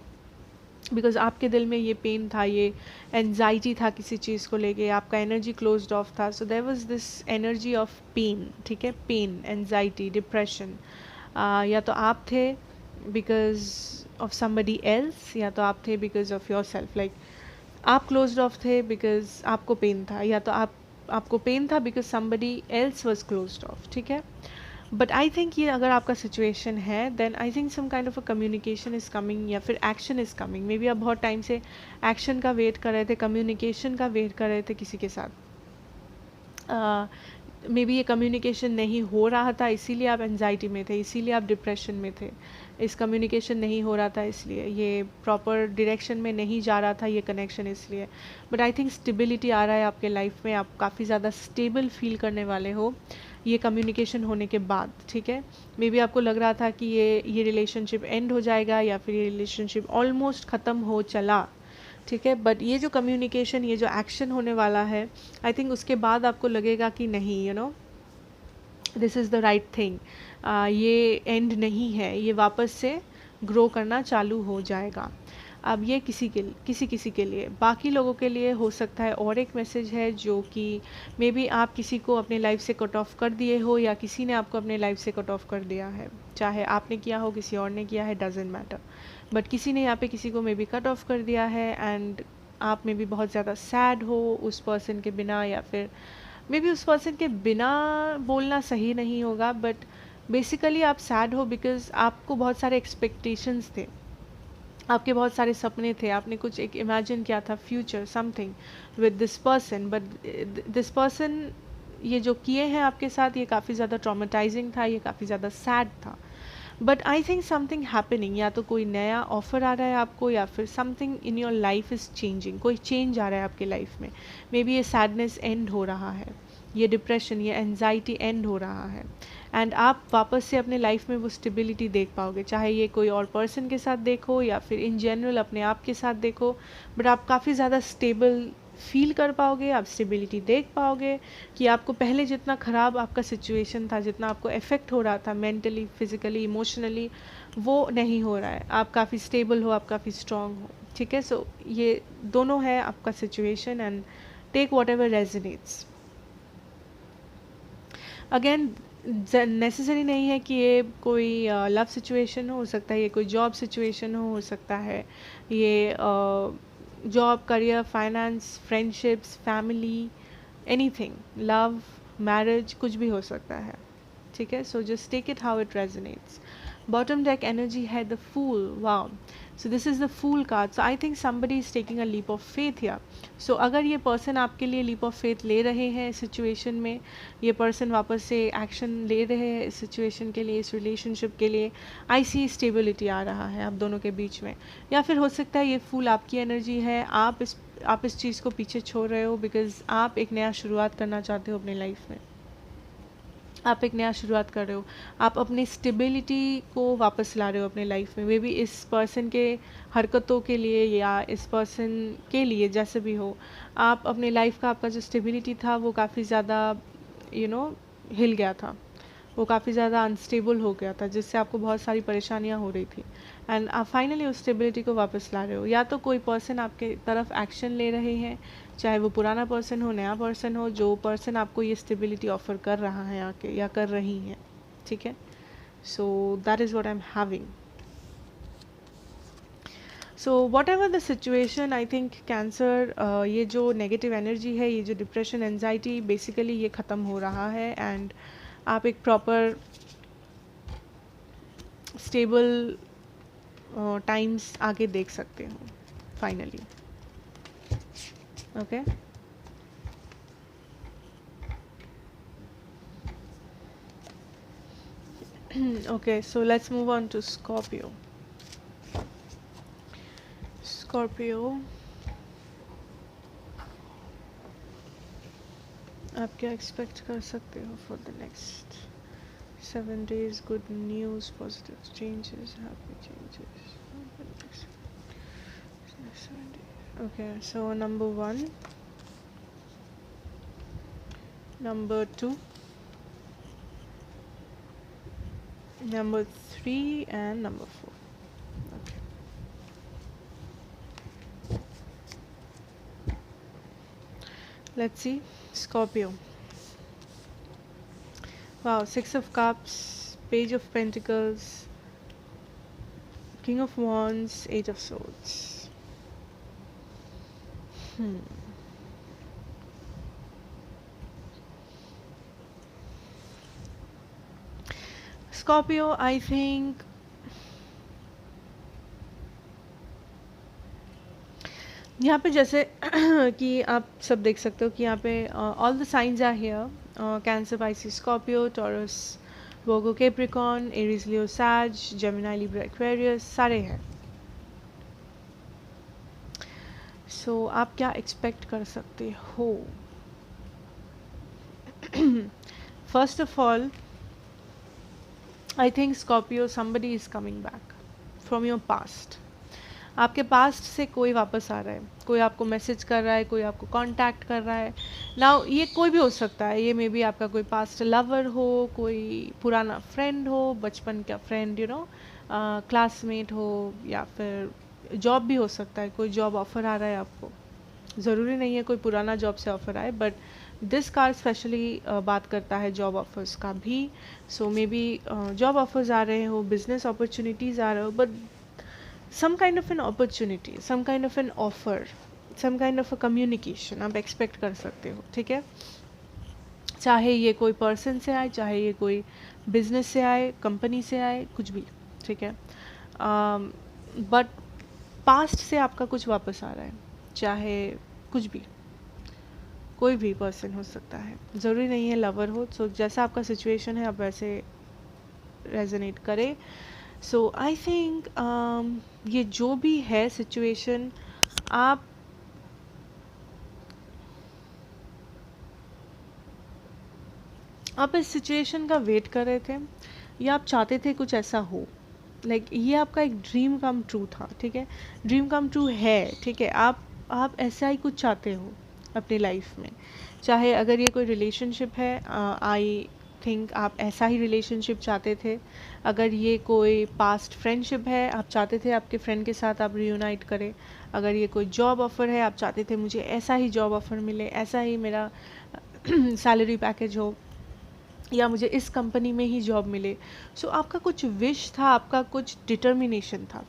Speaker 1: बिकॉज आपके दिल में ये पेन था, ये एनजाइटी था किसी चीज़ को लेके, आपका एनर्जी क्लोज्ड ऑफ था. So there was this energy of pain, ठीक है, पेन, एनजाइटी, डिप्रेशन. या तो आप थे बिकॉज ऑफ समबडी एल्स, या तो आप थे because of your self. Like आप क्लोज्ड ऑफ थे बिकॉज आपको पेन था, या तो आपको पेन था because somebody else was closed of, ठीक है. बट आई थिंक ये अगर आपका सिचुएशन है, then I think some kind of a communication is coming, या फिर action is coming. May B आप बहुत टाइम से एक्शन का वेट कर रहे थे, कम्युनिकेशन का वेट कर रहे थे किसी के साथ. मे बी ये कम्युनिकेशन नहीं हो रहा था, इसीलिए आप एनजाइटी में थे, इसीलिए आप डिप्रेशन में थे. इस कम्युनिकेशन नहीं हो रहा था, इसलिए ये प्रॉपर डायरेक्शन में नहीं जा रहा था ये कनेक्शन, इसलिए. बट आई थिंक स्टेबिलिटी आ रहा है आपके लाइफ में, आप काफ़ी ज़्यादा स्टेबल फील करने वाले हो ये कम्युनिकेशन होने के बाद, ठीक है. मे बी आपको लग रहा था कि ये रिलेशनशिप एंड हो जाएगा, या फिर ये रिलेशनशिप ऑलमोस्ट ख़त्म हो चला, ठीक है. बट ये जो कम्युनिकेशन, ये जो एक्शन होने वाला है, आई थिंक उसके बाद आपको लगेगा कि नहीं, this is the right thing, ये एंड नहीं है, ये वापस से ग्रो करना चालू हो जाएगा. अब ये किसी के लिए, बाकी लोगों के लिए हो सकता है और एक मैसेज है जो कि मे बी आप किसी को अपने लाइफ से कट ऑफ कर दिए हो, या किसी ने आपको अपने लाइफ से कट ऑफ कर दिया है, चाहे आपने किया हो, किसी और ने किया है, डजेंट मैटर. बट किसी ने यहाँ पे किसी को मे बी कट ऑफ कर दिया है, एंड आप मे बी बहुत ज़्यादा सैड हो उस पर्सन के बिना, या फिर मे बी उस पर्सन के बिना बोलना सही नहीं होगा, बट बेसिकली आप सैड हो बिकॉज आपको बहुत सारे एक्सपेक्टेशंस थे, आपके बहुत सारे सपने थे, आपने कुछ एक इमेजिन किया था future something with this person, but this person ये जो किए हैं आपके साथ, ये काफ़ी ज़्यादा ट्रॉमेटाइजिंग था, ये काफ़ी ज़्यादा सैड था. But I think something happening, या तो कोई नया ऑफर आ रहा है आपको, या फिर something in your life is changing, कोई चेंज आ रहा है आपके लाइफ में. मे बी ये सैडनेस एंड हो रहा है, ये डिप्रेशन, ये एनजाइटी एंड हो रहा है, एंड आप वापस से अपने लाइफ में वो स्टेबिलिटी देख पाओगे, चाहे ये कोई और पर्सन के साथ देखो या फिर इन जनरल अपने आप के साथ देखो. बट आप काफ़ी ज़्यादा स्टेबल फील कर पाओगे, आप स्टेबिलिटी देख पाओगे कि आपको पहले जितना ख़राब आपका सिचुएशन था, जितना आपको इफ़ेक्ट हो रहा था मेंटली, फिजिकली, इमोशनली, वो नहीं हो रहा है. आप काफ़ी स्टेबल हो, आप काफ़ी स्ट्रांग हो, ठीक है. सो ये दोनों है आपका situation, and take whatever resonates. Again necessary नहीं है कि ये कोई लव सिचुएशन हो सकता है ये कोई जॉब सिचुएशन हो सकता है ये job, career, finance, friendships, family, anything, love, marriage, कुछ भी हो सकता है, ठीक है. So just take it how it resonates. Bottom deck energy है the fool. Wow, so this is the fool card. So I think somebody is taking a leap of faith yeah. So अगर ये person आपके लिए leap of faith ले रहे हैं situation में, ये पर्सन वापस से एक्शन ले रहे हैं इस सिचुएशन के लिए, इस रिलेशनशिप के लिए, आई सी स्टेबिलिटी आ रहा है आप दोनों के बीच में. या फिर हो सकता है ये फूल आपकी एनर्जी है, आप इस चीज़ को पीछे छोड़ रहे हो बिकॉज आप एक नया शुरुआत करना चाहते हो अपनी लाइफ में. आप एक नया शुरुआत कर रहे हो, आप अपनी स्टेबिलिटी को वापस ला रहे हो अपने लाइफ में. मे बी इस पर्सन के हरकतों के लिए या इस पर्सन के लिए, जैसे भी हो, आप अपने लाइफ का आपका जो स्टेबिलिटी था वो काफ़ी ज़्यादा हिल गया था, वो काफ़ी ज़्यादा अनस्टेबल हो गया था, जिससे आपको बहुत सारी परेशानियां हो रही थी. एंड आप फाइनली उस स्टेबिलिटी को वापस ला रहे हो. या तो कोई पर्सन आपके तरफ एक्शन ले रहे हैं, चाहे वो पुराना पर्सन हो, नया पर्सन हो, जो पर्सन आपको ये स्टेबिलिटी ऑफर कर रहा है आके या कर रही हैं, ठीक है. So that is what I am having. So what ever the situation, I think cancer, ये जो नेगेटिव एनर्जी है, ये जो डिप्रेशन, एनजाइटी, बेसिकली ये ख़त्म हो रहा है. एंड आप एक प्रॉपर स्टेबल टाइम्स आगे देख सकते हो finally. Okay, okay, so let's move on to Scorpio. Scorpio, आप क्या एक्सपेक्ट कर सकते हो for the next 7 days? Good news, positive changes, happy changes. Okay, so number 1, number 2, number 3 and number 4. Okay. Let's see. Scorpio. Wow, 6 of Cups, Page of Pentacles, King of Wands, 8 of Swords. Scorpio, I think यहाँ पे जैसे कि आप सब देख सकते हो कि यहाँ पे all the signs are here. Cancer, Pisces, Scorpio, Taurus, Virgo, Capricorn, Aries, Leo, Sag, Gemini, Libra, Aquarius, सारे हैं. सो आप क्या एक्सपेक्ट कर सकते हो? First of all, I think Scorpio, somebody is coming back from your past. आपके past से कोई वापस आ रहा है, कोई आपको मैसेज कर रहा है, कोई आपको कांटेक्ट कर रहा है. नाउ ये कोई भी हो सकता है, ये मे बी आपका कोई पास्ट लवर हो, कोई पुराना फ्रेंड हो, बचपन का फ्रेंड, क्लासमेट हो, या फिर जॉब भी हो सकता है, कोई जॉब ऑफर आ रहा है आपको. ज़रूरी नहीं है कोई पुराना जॉब से ऑफर आए, बट दिस कार्ड स्पेशली बात करता है जॉब ऑफर्स का भी. सो मे बी जॉब ऑफर्स आ रहे हो, बिजनेस अपॉर्चुनिटीज़ आ रहे हो, but some kind of an opportunity, some kind of an offer, some kind of a communication आप एक्सपेक्ट कर सकते हो, ठीक है. चाहे ये कोई पर्सन से आए, चाहे ये कोई बिजनेस से आए, कंपनी से आए, कुछ भी, ठीक है. बट पास्ट से आपका कुछ वापस आ रहा है, चाहे कुछ भी, कोई भी पर्सन हो सकता है, ज़रूरी नहीं है लवर हो. सो जैसा आपका सिचुएशन है आप वैसे रेजोनेट करे. सो आई थिंक ये जो भी है सिचुएशन, आप इस सिचुएशन का वेट कर रहे थे, या आप चाहते थे कुछ ऐसा हो. लाइक ये आपका एक ड्रीम कम ट्रू था, ठीक है. ड्रीम कम ट्रू है, ठीक है. आप ऐसा ही कुछ चाहते हो अपनी लाइफ में. चाहे अगर ये कोई रिलेशनशिप है, आई थिंक आप ऐसा ही रिलेशनशिप चाहते थे. अगर ये कोई पास्ट फ्रेंडशिप है, आप चाहते थे आपके फ्रेंड के साथ आप रियूनाइट करें. अगर ये कोई जॉब ऑफ़र है, आप चाहते थे मुझे ऐसा ही जॉब ऑफ़र मिले, ऐसा ही मेरा सैलरी पैकेज हो, या मुझे इस कंपनी में ही जॉब मिले. सो आपका कुछ विश था, आपका कुछ डिटर्मिनेशन था.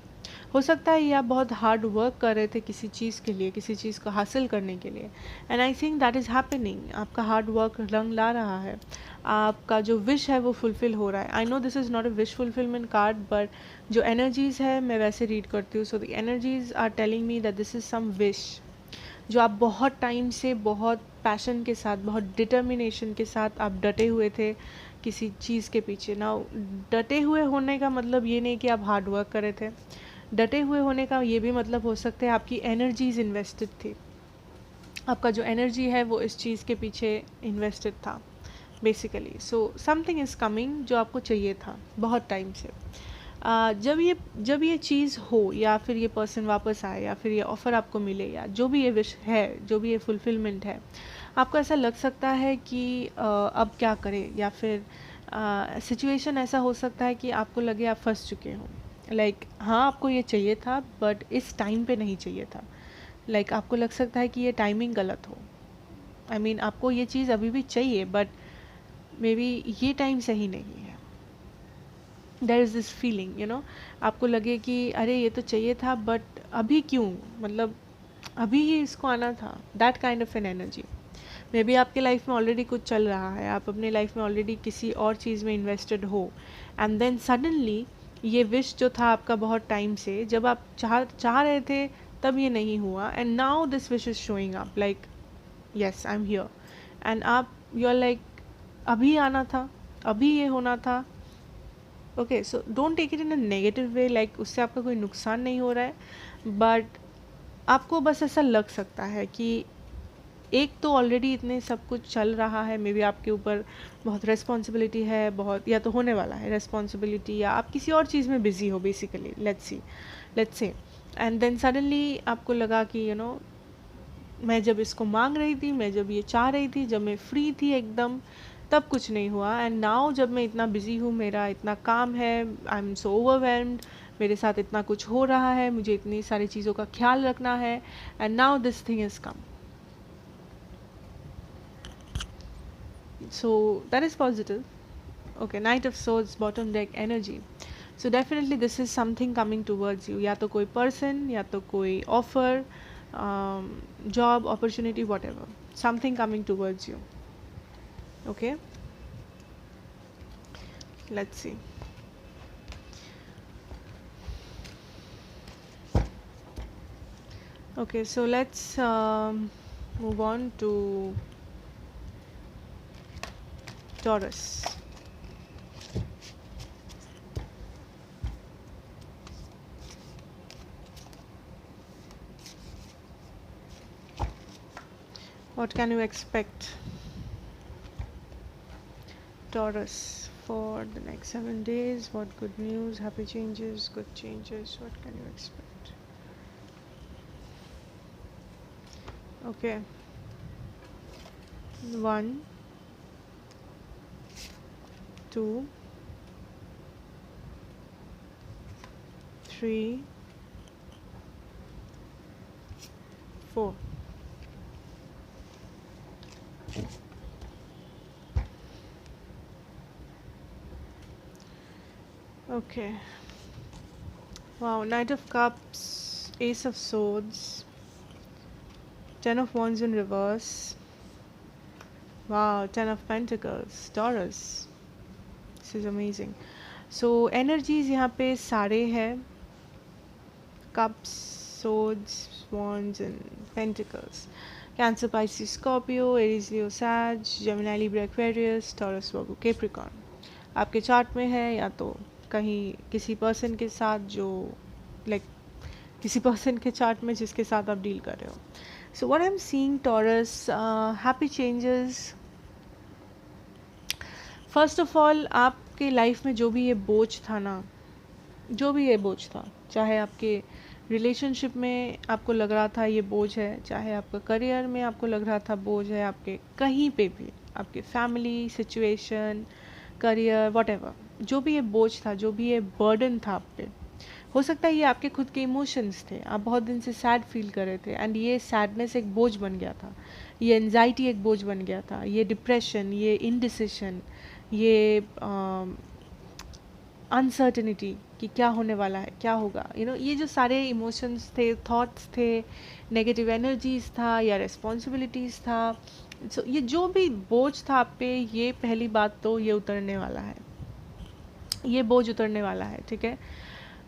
Speaker 1: हो सकता है ये आप बहुत हार्ड वर्क कर रहे थे किसी चीज़ के लिए, किसी चीज़ को हासिल करने के लिए, and I think that is happening. आपका हार्ड वर्क रंग ला रहा है, आपका जो विश है वो फुलफ़िल हो रहा है। I know this is not a wish fulfilment card, but जो एनर्जीज़ है मैं वैसे रीड करती हूँ। So the energies are telling me that this is some wish जो आप बहुत टाइम से बहुत पैशन के साथ, बहुत डिटर्मिनेशन के साथ आप डटे हुए थे किसी चीज़ के पीछे। ना डटे हुए होने का मतलब ये नहीं कि आप हार्ड वर्क कर रहे थे, डटे हुए होने का ये भी मतलब हो सकता है आपकी एनर्जीज इन्वेस्टेड थी, आपका जो एनर्जी है वो इस चीज़ के पीछे इन्वेस्टेड था basically. So something is coming जो आपको चाहिए था बहुत टाइम से। जब ये चीज़ हो, या फिर ये पर्सन वापस आए, या फिर ये ऑफ़र आपको मिले, या जो भी ये विश है, जो भी ये फुलफिलमेंट है, आपको ऐसा लग सकता है कि अब क्या करें, या फिर सिचुएशन ऐसा हो सकता है कि आपको लगे आप फंस चुके हो। लाइक हाँ, आपको ये चाहिए था बट इस टाइम पे नहीं चाहिए था। लाइक आपको लग सकता है कि ये टाइमिंग गलत हो। आई मीन आपको ये चीज़ अभी भी चाहिए बट मे बी ये टाइम सही नहीं है। There is this feeling, you know, आपको लगे कि अरे ये तो चाहिए था बट अभी क्यों, मतलब अभी ही इसको आना था, that kind of an energy. Maybe आपके लाइफ में ऑलरेडी कुछ चल रहा है, आप अपने लाइफ में ऑलरेडी किसी और चीज़ में इन्वेस्टेड हो, एंड देन सडनली ये विश जो था आपका बहुत टाइम से, जब आप चाह रहे थे तब ये नहीं हुआ, and now this wish is showing up like yes I am here, and आप यू आर लाइक अभी आना था, अभी ये होना था। Okay, so don't take it in a negative way, like उससे आपका कोई नुकसान नहीं हो रहा है, बट आपको बस ऐसा लग सकता है कि एक तो ऑलरेडी इतने सब कुछ चल रहा है, मे बी आपके ऊपर बहुत रिस्पॉन्सिबिलिटी है, बहुत, या तो होने वाला है रिस्पॉन्सिबिलिटी, या आप किसी और चीज़ में बिजी हो basically, let's say, and then suddenly आपको लगा कि यू नो मैं जब इसको मांग रही थी, मैं जब ये चाह रही थी, जब मैं फ्री थी एकदम, तब कुछ नहीं हुआ, एंड नाउ जब मैं इतना बिजी हूँ, मेरा इतना काम है, आई एम सो ओवरवेल्म्ड, मेरे साथ इतना कुछ हो रहा है, मुझे इतनी सारी चीज़ों का ख्याल रखना है, and now this thing is come. So that is positive. Okay, Knight of Swords, bottom deck energy. So definitely this is something coming towards you. या तो कोई person, या तो कोई offer, job opportunity, whatever. Something coming towards you. Okay. Let's see. Okay, so let's move on to Taurus. What can you expect, Taurus, for the next 7 days? What good news, happy changes, good changes, what can you expect? Okay. 1, 2, 3, 4. Okay. Wow, Knight of Cups, Ace of Swords, Ten of Wands in reverse. Wow, Ten of Pentacles, Taurus. This is amazing. So energies यहाँ पे सारे हैं, Cups, Swords, Wands and Pentacles. Cancer, Pisces, Scorpio, Aries, Leo, Sag, Gemini, Libra, Aquarius, Taurus, Virgo, Capricorn. आपके chart में है, या तो कहीं किसी पर्सन के साथ जो लाइक किसी पर्सन के चार्ट में जिसके साथ आप डील कर रहे हो. So what I am seeing, taurus, happy changes. First of all, आपके लाइफ में जो भी ये बोझ था ना, जो भी ये बोझ था, चाहे आपके रिलेशनशिप में आपको लग रहा था ये बोझ है, चाहे आपका करियर में आपको लग रहा था बोझ है, आपके कहीं पे भी, आपके फैमिली सिचुएशन, करियर, व्हाटएवर, जो भी ये बोझ था, जो भी ये बर्डन था आप पे, हो सकता है ये आपके खुद के इमोशंस थे, आप बहुत दिन से सैड फील कर रहे थे, एंड ये सैडनेस एक बोझ बन गया था, ये एनजाइटी एक बोझ बन गया था, ये डिप्रेशन, ये इनडिसिशन, ये अनसर्टेनिटी कि क्या होने वाला है, क्या होगा, ये जो सारे इमोशंस थे, थॉट्स थे, नेगेटिव एनर्जीज था या रिस्पॉन्सिबिलिटीज़ था, ये जो भी बोझ था आप पे, ये पहली बात तो ये उतरने वाला है, ये बोझ उतरने वाला है, ठीक है।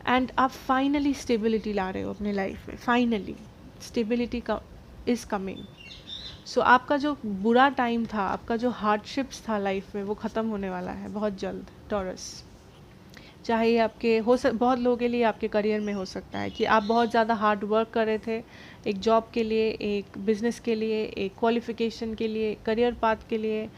Speaker 1: एंड आप फाइनली स्टेबिलिटी ला रहे हो अपने लाइफ में, फाइनली स्टेबिलिटी का इज़ कमिंग। सो आपका जो बुरा टाइम था, आपका जो हार्डशिप्स था लाइफ में, वो ख़त्म होने वाला है बहुत जल्द, टॉरस। चाहे ये आपके बहुत लोगों के लिए आपके करियर में हो सकता है कि आप बहुत ज़्यादा हार्ड वर्क कर रहे थे एक जॉब के लिए, एक बिजनेस के लिए, एक क्वालिफिकेशन के लिए, करियर पाथ के लिए।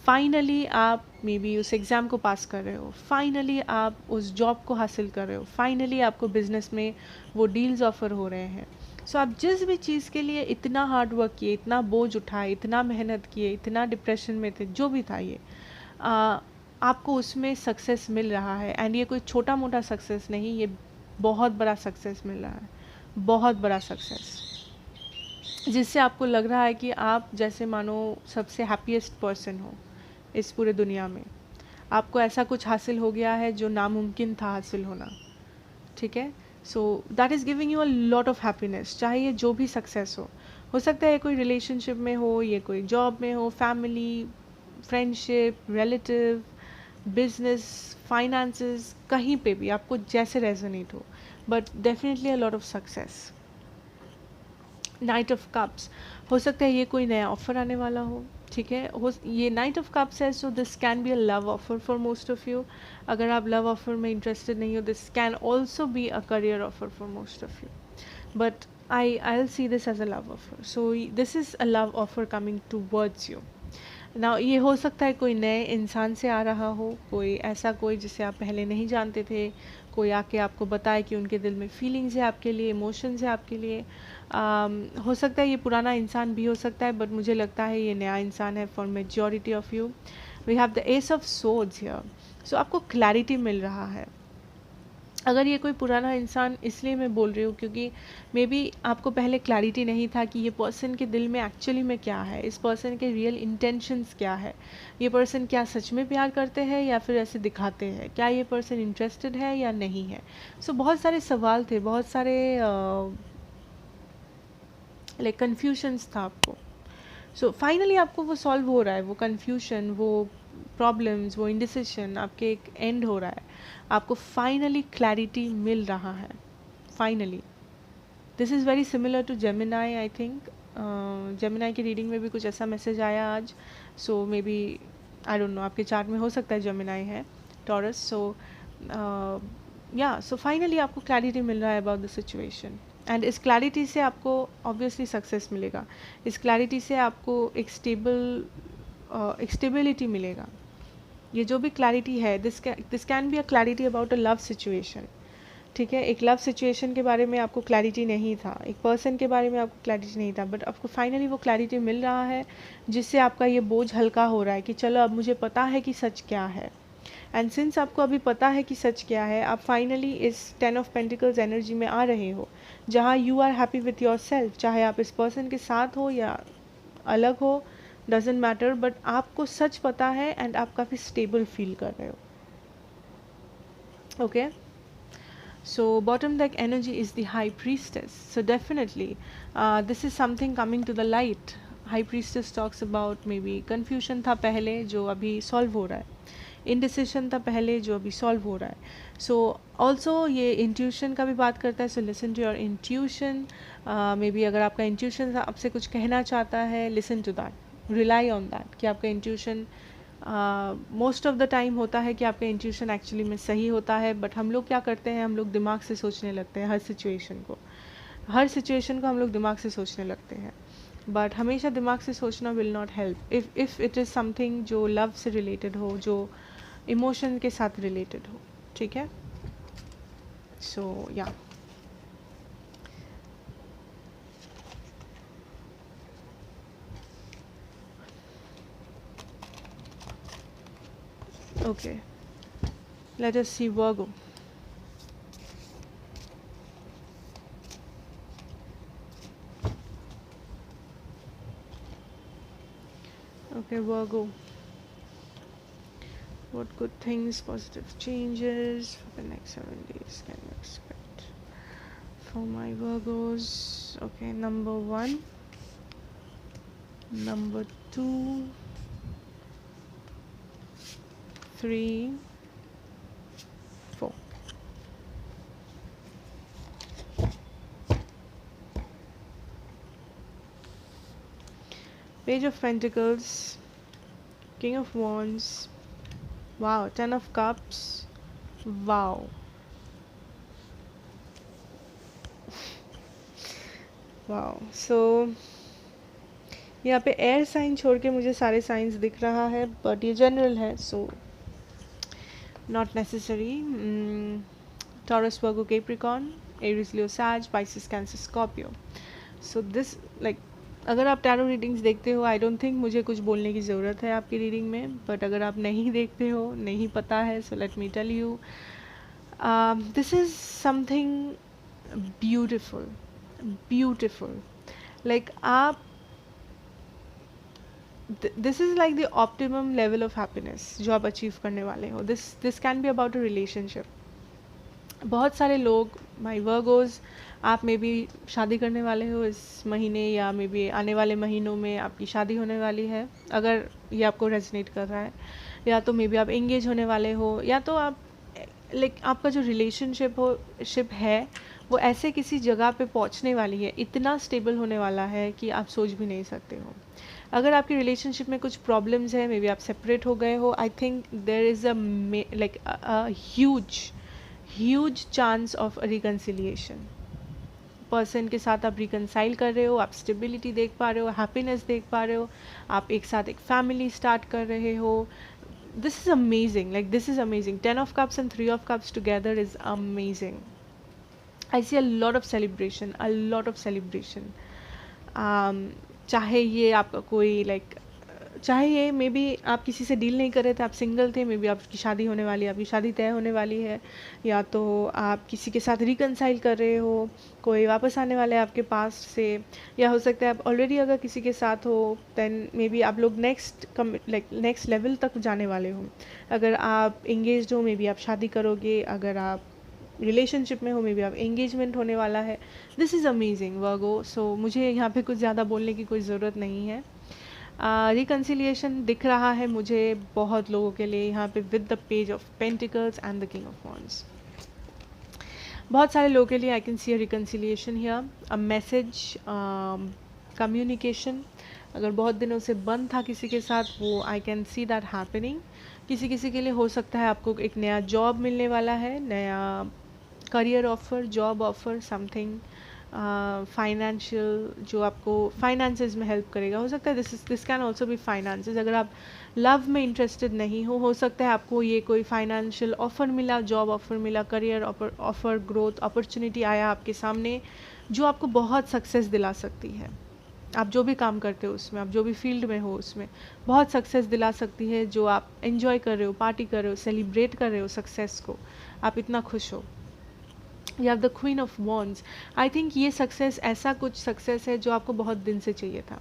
Speaker 1: फाइनली आप मे बी उस एग्ज़ाम को पास कर रहे हो, फाइनली आप उस जॉब को हासिल कर रहे हो, फाइनली आपको बिजनेस में वो डील्स ऑफर हो रहे हैं। सो आप जिस भी चीज़ के लिए इतना हार्ड वर्क किए, इतना बोझ उठाए, इतना मेहनत किए, इतना डिप्रेशन में थे, जो भी था ये, आपको उसमें सक्सेस मिल रहा है। एंड ये कोई छोटा मोटा सक्सेस नहीं, ये बहुत बड़ा सक्सेस मिल रहा है, बहुत बड़ा सक्सेस, जिससे आपको लग रहा है कि आप जैसे मानो सबसे हैप्पीएस्ट पर्सन हो इस पूरे दुनिया में। आपको ऐसा कुछ हासिल हो गया है जो नामुमकिन था हासिल होना, ठीक है। So that is giving you a lot of happiness, चाहे ये जो भी सक्सेस हो सकता है ये कोई रिलेशनशिप में हो, ये कोई जॉब में हो, family, friendship, relative, business, finances, कहीं पे भी आपको जैसे रेजोनेट हो, but definitely a lot of success. Night of cups, हो सकता है ये कोई नया ऑफर आने वाला हो, ठीक है। हो ये नाइट ऑफ कप्स है, सो this can be a love offer for most of you. अगर आप लव ऑफर में इंटरेस्टेड नहीं हो, this can also be a career offer for most of you, but I'll see this as a love offer. So this is a love offer coming towards you. Now ये हो सकता है कोई नए इंसान से आ रहा हो, कोई ऐसा कोई जिसे आप पहले नहीं जानते थे, कोई आके आपको बताए कि उनके दिल में फीलिंग्स है आपके लिए, इमोशंस है आपके लिए। हो सकता है ये पुराना इंसान भी हो सकता है, बट मुझे लगता है ये नया इंसान है for majority of you. We have the ace of swords here. So आपको क्लैरिटी मिल रहा है। अगर ये कोई पुराना इंसान, इसलिए मैं बोल रही हूँ क्योंकि मे बी आपको पहले क्लैरिटी नहीं था कि ये पर्सन के दिल में एक्चुअली में क्या है, इस पर्सन के रियल इंटेंशंस क्या है, ये पर्सन क्या सच में प्यार करते हैं या फिर ऐसे दिखाते हैं, क्या ये पर्सन इंटरेस्टेड है या नहीं है। सो बहुत सारे सवाल थे, बहुत सारे लाइक कन्फ्यूजन्स था आपको। सो फाइनली आपको वो सॉल्व हो रहा है, वो कन्फ्यूजन, वो प्रॉब्लम्स, वो इंडिसिशन आपके एक एंड हो रहा है। आपको फाइनली क्लैरिटी मिल रहा है, finally. This is very similar to Gemini, I think. Gemini की रीडिंग में भी कुछ ऐसा मैसेज आया आज। So may be, I don't know, आपके चार्ट में हो सकता है जेमिनाई है, टॉरस। सो या, सो फाइनली आपको क्लैरिटी मिल रहा है अबाउट द सिचुएशन, एंड इस क्लैरिटी से आपको ऑब्वियसली सक्सेस मिलेगा। इस क्लैरिटी से आपको एक स्टेबिलिटी मिलेगा। ये जो भी क्लैरिटी है, this can be a clarity about a love situation, ठीक है। एक लव सिचुएशन के बारे में आपको क्लैरिटी नहीं था, एक पर्सन के बारे में आपको क्लैरिटी नहीं था, बट आपको फाइनली वो क्लैरिटी मिल रहा है, जिससे आपका ये बोझ हल्का हो रहा है कि चलो अब मुझे पता है कि सच क्या है। एंड सिंस आपको अभी पता है कि सच क्या है, आप फाइनली इस 10 ऑफ पेंटिकल्स एनर्जी में आ रहे हो, जहाँ you are happy with yourself. चाहे आप इस पर्सन के साथ हो या अलग हो, डजेंट मैटर, बट आपको सच पता है एंड आप काफ़ी स्टेबल फील कर रहे हो, okay. So bottom deck energy is the high priestess. So definitely, this is something coming to the light. High priestess talks about maybe confusion था पहले जो अभी solve हो रहा है, indecision था पहले जो अभी solve हो रहा है। So also ये intuition का भी बात करता है। So listen to your intuition. Maybe अगर आपका intuition आपसे कुछ कहना चाहता है, listen to that, rely on that, कि आपका intuition most of the time होता है कि आपका इंट्यूशन एक्चुअली में सही होता है, बट हम लोग क्या करते हैं, हम लोग दिमाग से सोचने लगते हैं हर सिचुएशन को हम लोग दिमाग से सोचने लगते हैं। बट हमेशा दिमाग से सोचना will not help if it is something जो लव से रिलेटेड हो, जो इमोशन के साथ रिलेटेड हो, ठीक है। सो या, okay, let us see Virgo. Okay, Virgo. What good things, positive changes for the next 7 days can you expect for my Virgos? Okay, number 1, number 2, 3, 4. Page of Pentacles, King of Wands, wow, 10 of Cups, wow, wow. So यहाँ पे air sign छोड़ के मुझे सारे science दिख रहा है, but ये जनरल है, so not necessary. Taurus, Virgo, Capricorn, Aries, Leo, Sag, Pisces, Cancer, Scorpio. So this like अगर आप टैरो रीडिंग्स देखते हो, आई डोंट थिंक मुझे कुछ बोलने की ज़रूरत है आपकी रीडिंग में, बट अगर आप नहीं देखते हो, नहीं पता है, so let me tell you, this is something beautiful, beautiful. Like आप this is like the optimum level of happiness जो आप अचीव करने वाले हो. This can be about a relationship. बहुत सारे लोग, माई वर्गोज, आप मे बी शादी करने वाले हो इस महीने, या मे बी आने वाले महीनों में आपकी शादी होने वाली है, अगर ये आपको रेजोनेट कर रहा है. या तो मे बी आप एंगेज होने वाले हो, या तो आप लाइक आपका जो रिलेशनशिप है वो ऐसे किसी जगह पे पहुंचने वाली है, इतना स्टेबल होने वाला है कि आप सोच भी नहीं सकते हो. अगर आपकी रिलेशनशिप में कुछ प्रॉब्लम्स है, मे बी आप सेपरेट हो गए हो, I think there is a like huge chance of reconciliation. Person के साथ आप रिकनसाइल कर रहे हो, आप स्टेबिलिटी देख पा रहे हो, हैप्पीनेस देख पा रहे हो, आप एक साथ एक फैमिली स्टार्ट कर रहे हो. This is amazing, like this is amazing. 10 of Cups and 3 of Cups together is amazing. I see a lot of celebration, a lot of celebration. चाहे ये आपका कोई लाइक चाहे ये मे बी आप किसी से डील नहीं कर रहे थे, आप सिंगल थे, मे बी आपकी शादी होने वाली है, आपकी शादी तय होने वाली है, या तो आप किसी के साथ रिकनसाइल कर रहे हो, कोई वापस आने वाला है आपके पास से, या हो सकता है आप ऑलरेडी अगर किसी के साथ हो, देन मे बी आप लोग नेक्स्ट लेवल तक जाने वाले हो. अगर आप एंगेज्ड हो, मे बी आप शादी करोगे. अगर आप रिलेशनशिप में हो, मे बी आप एंगेजमेंट होने वाला है. दिस इज़ अमेजिंग वर्गो. सो मुझे यहाँ पे कुछ ज़्यादा बोलने की कोई ज़रूरत नहीं है. रिकन्सिलिएशन दिख रहा है मुझे बहुत लोगों के लिए यहाँ पे with the page of pentacles and the king of wands. बहुत सारे लोगों के लिए I can see a reconciliation here, a message, communication. अगर बहुत दिनों से बंद था किसी के साथ, वो I can see that happening. किसी के लिए हो सकता है आपको एक नया जॉब मिलने वाला है, नया career offer, job offer, something financial जो आपको फाइनेंसेस में हेल्प करेगा. हो सकता है this can also B finances. अगर आप लव में इंटरेस्टेड नहीं हो सकता है आपको ये कोई फाइनेंशियल ऑफर मिला, जॉब ऑफर मिला, करियर ऑफर, ग्रोथ अपॉर्चुनिटी आया आपके सामने, जो आपको बहुत सक्सेस दिला सकती है. आप जो भी काम करते हो उसमें, आप जो भी फील्ड में हो उसमें बहुत सक्सेस दिला सकती है, जो आप एंजॉय कर रहे हो, पार्टी कर रहे हो, सेलिब्रेट कर रहे हो सक्सेस को, आप इतना खुश हो. You have the queen of wands. I think ये सक्सेस ऐसा कुछ सक्सेस है जो आपको बहुत दिन से चाहिए था,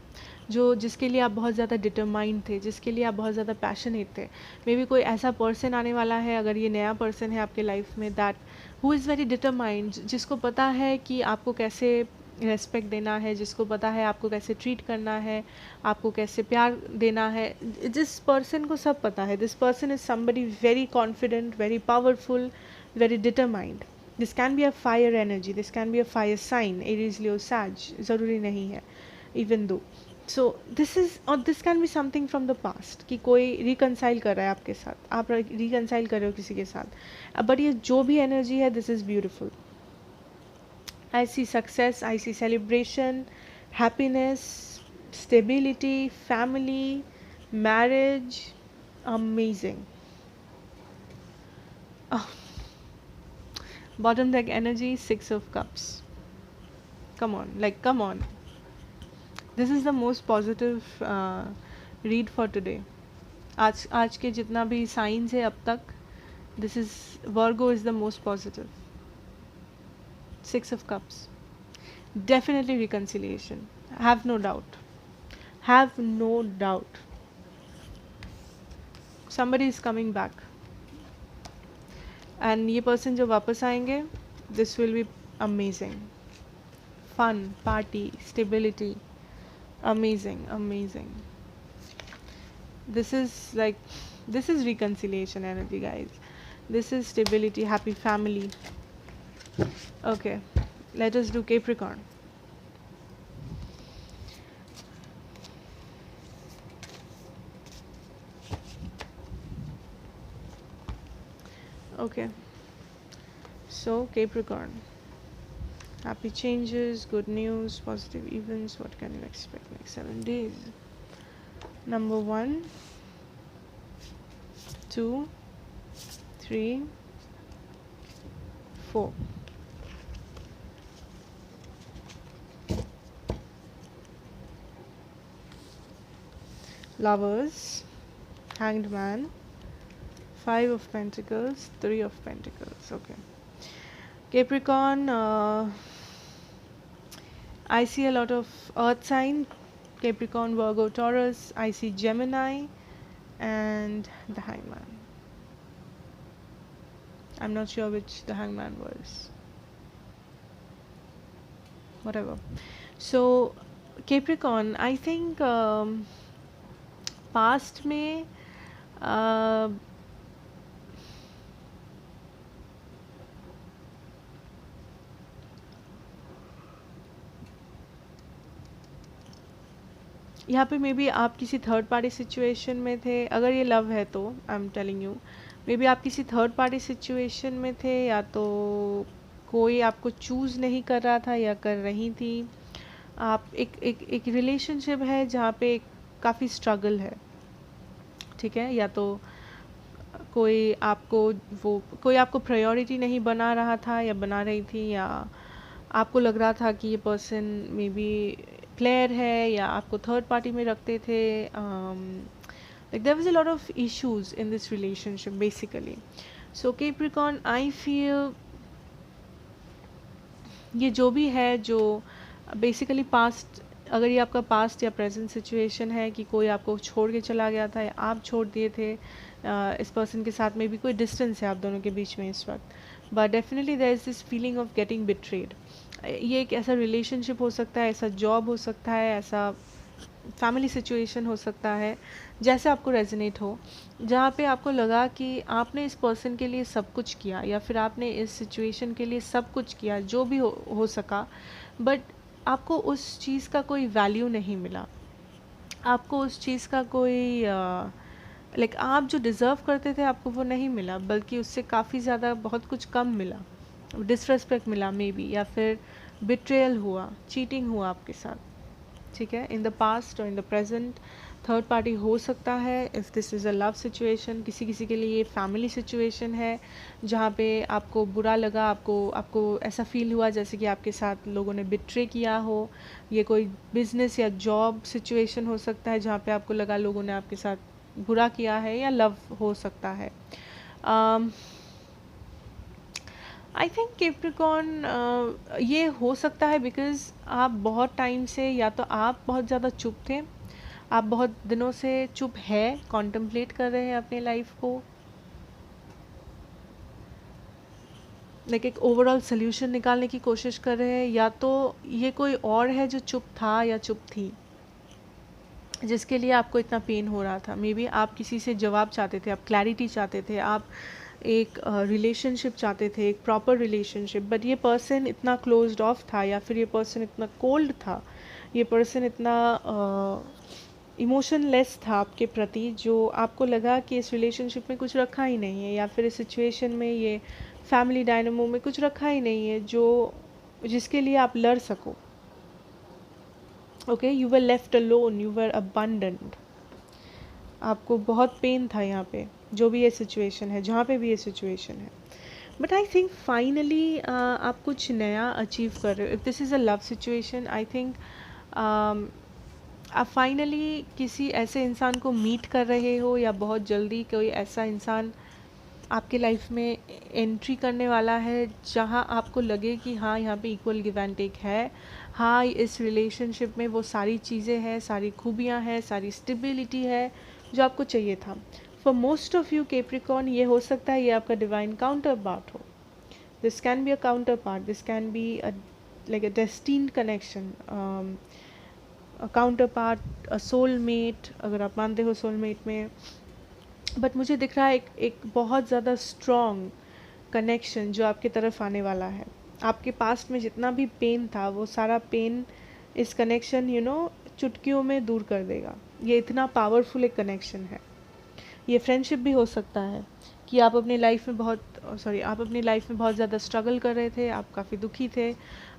Speaker 1: जिसके लिए आप बहुत ज़्यादा डिटरमाइंड थे, जिसके लिए आप बहुत ज़्यादा पैशनेट थे. मे बी कोई ऐसा पर्सन आने वाला है, अगर ये नया पर्सन है आपके लाइफ में, that who is very determined, जिसको पता है कि आपको कैसे रेस्पेक्ट देना है, जिसको पता है आपको कैसे ट्रीट करना है, आपको कैसे प्यार देना है. जिस पर्सन को सब पता है. This person is somebody very confident, very powerful, very determined. This can be a fire energy, this can be a fire sign, Aries, Leo, Sag, ज़रूरी नहीं है even though. So this is, और this can be something from the past, कि कोई reconcile कर रहा है आपके साथ, आप रिकनसाइल कर रहे हो किसी के साथ. बट ये जो भी एनर्जी है, this is beautiful. I see success, I see celebration, happiness, stability, family, marriage. Amazing. Oh, bottom deck energy, 6 of Cups. Come on, like, come on. This is the most positive read for today. आज के जितना भी science है अब तक, this is Virgo is the most positive. 6 of Cups. Definitely reconciliation. Have no doubt. Have no doubt. somebody is coming back, and ये person जब वापस आएंगे, this will be amazing, fun, party, stability, amazing, amazing. This is like, this is reconciliation energy, guys. This is stability, happy family. Okay, let us do Capricorn. Okay, so Capricorn, happy changes, good news, positive events. What can you expect next 7 days? Number 1, 2, 3, 4. Lovers, Hanged Man, 5 of Pentacles, 3 of Pentacles. Okay, Capricorn, I see a lot of earth sign, Capricorn, Virgo, Taurus. I see Gemini and the Hangman. I'm not sure which the Hangman was. Whatever. So Capricorn, I think past में यहाँ पे may be आप किसी third party situation में थे, अगर ये love है तो I am telling you, may be आप किसी थर्ड पार्टी सिचुएशन में थे, या तो कोई आपको चूज़ नहीं कर रहा था या कर रही थी। आप एक रिलेशनशिप है जहाँ पे काफ़ी स्ट्रगल है, ठीक है, या तो कोई आपको प्रायोरिटी नहीं बना रहा था या बना रही थी, या आपको लग रहा था कि ये पर्सन मे बी प्लेयर है या आपको थर्ड पार्टी में रखते थे। Like there was a lot of issues in this relationship basically. So Capricorn, I feel ये जो भी है, जो बेसिकली पास्ट, अगर ये आपका पास्ट या प्रेजेंट सिचुएशन है कि कोई आपको छोड़ के चला गया था या आप छोड़ दिए थे इस पर्सन के साथ, में भी कोई डिस्टेंस है आप दोनों के बीच में इस वक्त, but definitely there is this feeling of getting betrayed. ये एक ऐसा रिलेशनशिप हो सकता है, ऐसा जॉब हो सकता है, ऐसा फैमिली सिचुएशन हो सकता है, जैसे आपको रेजोनेट हो, जहाँ पे आपको लगा कि आपने इस पर्सन के लिए सब कुछ किया या फिर आपने इस सिचुएशन के लिए सब कुछ किया जो भी हो सका, बट आपको उस चीज़ का कोई वैल्यू नहीं मिला, आपको उस चीज़ का कोई लाइक आप जो डिज़र्व करते थे आपको वो नहीं मिला, बल्कि उससे काफ़ी ज़्यादा बहुत कुछ कम मिला, डिसरेस्पेक्ट मिला मे बी, या फिर बिट्रेयल हुआ, चीटिंग हुआ आपके साथ, ठीक है, इन द पास्ट और in the present. Third party हो सकता है if this is a love situation, किसी किसी के लिए ये फैमिली सिचुएशन है जहाँ पे आपको बुरा लगा, आपको ऐसा फील हुआ जैसे कि आपके साथ लोगों ने बिट्रे किया हो। ये कोई बिजनेस या जॉब सिचुएशन हो सकता है जहाँ पे आपको लगा लोगों ने आपके साथ बुरा किया है, या लव हो सकता है। आई थिंक कैप्रिकॉर्न ये हो सकता है बिकॉज आप बहुत टाइम से, या तो आप बहुत ज़्यादा चुप थे, आप बहुत दिनों से चुप है, कॉन्टम्पलेट कर रहे हैं अपनी लाइफ को, लाइक एक ओवरऑल सोल्यूशन निकालने की कोशिश कर रहे हैं, या तो ये कोई और है जो चुप था या चुप थी जिसके लिए आपको इतना पेन हो रहा था। मे बी आप किसी से जवाब चाहते थे, आप क्लैरिटी चाहते थे, आप एक रिलेशनशिप चाहते थे, एक प्रॉपर रिलेशनशिप, बट ये पर्सन इतना क्लोज्ड ऑफ था, या फिर ये पर्सन इतना कोल्ड था, ये पर्सन इतना इमोशनलेस था आपके प्रति, जो आपको लगा कि इस रिलेशनशिप में कुछ रखा ही नहीं है, या फिर इस सिचुएशन में, ये फैमिली डायनामो में कुछ रखा ही नहीं है जो जिसके लिए आप लड़ सको। Okay, you were left alone, you were abundant, आपको बहुत पेन था यहाँ पे, जो भी ये सिचुएशन है, जहाँ पे भी ये सिचुएशन है, बट आई थिंक फाइनली आप कुछ नया अचीव कर रहे हो। If this is a love situation, I think आप फाइनली किसी ऐसे इंसान को मीट कर रहे हो, या बहुत जल्दी कोई ऐसा इंसान आपके लाइफ में एंट्री करने वाला है जहाँ आपको लगे कि हाँ, यहाँ पे इक्वल गिव एंड टेक है, हाँ, इस रिलेशनशिप में वो सारी चीज़ें हैं, सारी खूबियाँ हैं, सारी स्टेबिलिटी है जो आपको चाहिए था। फॉर मोस्ट ऑफ यू केप्रिकॉर्न ये हो सकता है ये आपका डिवाइन काउंटर पार्ट हो. This can be a counter part, this can be a like a destined connection, a counterpart, a soulmate अगर आप मानते हो soulmate में. बट मुझे दिख रहा है एक बहुत ज़्यादा स्ट्रॉन्ग कनेक्शन जो आपकी तरफ आने वाला है. आपके पास्ट में जितना भी पेन था वो सारा पेन इस कनेक्शन चुटकियों में दूर कर देगा. ये इतना पावरफुल एक कनेक्शन है. ये फ्रेंडशिप भी हो सकता है कि आप अपनी लाइफ में बहुत ज़्यादा स्ट्रगल कर रहे थे, आप काफ़ी दुखी थे,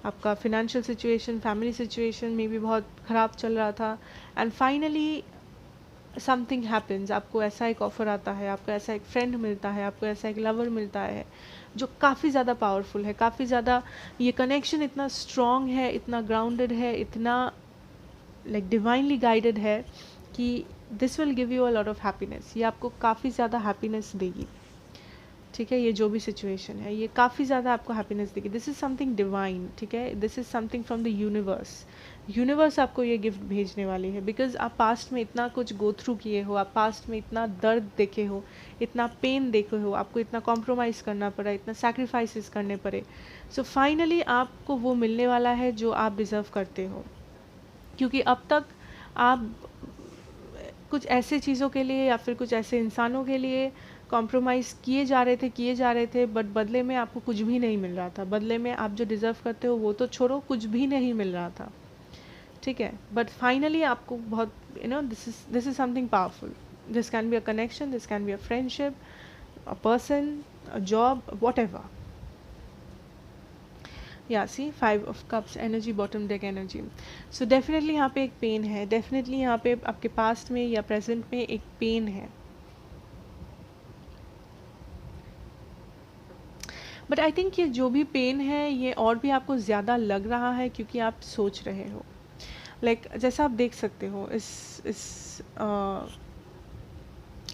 Speaker 1: आपका फिनेंशियल सिचुएशन, फैमिली सिचुएशन में भी बहुत ख़राब चल रहा था, एंड फाइनली समथिंग हैपन्स. आपको ऐसा एक ऑफ़र आता है, आपको ऐसा एक फ्रेंड मिलता है, आपको ऐसा एक लवर मिलता है जो काफ़ी ज़्यादा पावरफुल है, काफ़ी ज़्यादा ये कनेक्शन इतना स्ट्रॉन्ग है, इतना ग्राउंडेड है, इतना लाइक डिवाइनली गाइडेड है कि this will give you a lot of happiness. ये आपको काफ़ी ज़्यादा हैप्पीनेस देगी. ठीक है, ये जो भी सिचुएशन है ये काफ़ी ज़्यादा आपको हैप्पीनेस देगी. This is something divine. ठीक है, this is something from the universe आपको ये गिफ्ट भेजने वाली है. बिकॉज आप पास्ट में इतना कुछ गो थ्रू किए हो, आप पास्ट में इतना दर्द देखे हो, इतना पेन देखे हो, आपको इतना कॉम्प्रोमाइज़ करना पड़ा, इतना सैक्रिफाइसेस करने पड़े. सो फाइनली आपको वो मिलने वाला है जो आप डिज़र्व करते हो. क्योंकि अब तक आप कुछ ऐसे चीज़ों के लिए या फिर कुछ ऐसे इंसानों के लिए कॉम्प्रोमाइज़ किए जा रहे थे बट बदले में आपको कुछ भी नहीं मिल रहा था. बदले में आप जो डिज़र्व करते हो वो तो छोड़ो, कुछ भी नहीं मिल रहा था. ठीक है, बट फाइनली आपको बहुत this is something powerful. This can be a connection, this can be a friendship, a person, a job, what ever. या सी 5 of cups energy, bottom deck energy. So definitely यहाँ पे एक पेन है, definitely यहाँ पे आपके पास्ट में या प्रेजेंट में एक पेन है. बट आई थिंक ये जो भी पेन है ये और भी आपको ज़्यादा लग रहा है क्योंकि आप सोच रहे हो. जैसा आप देख सकते हो इस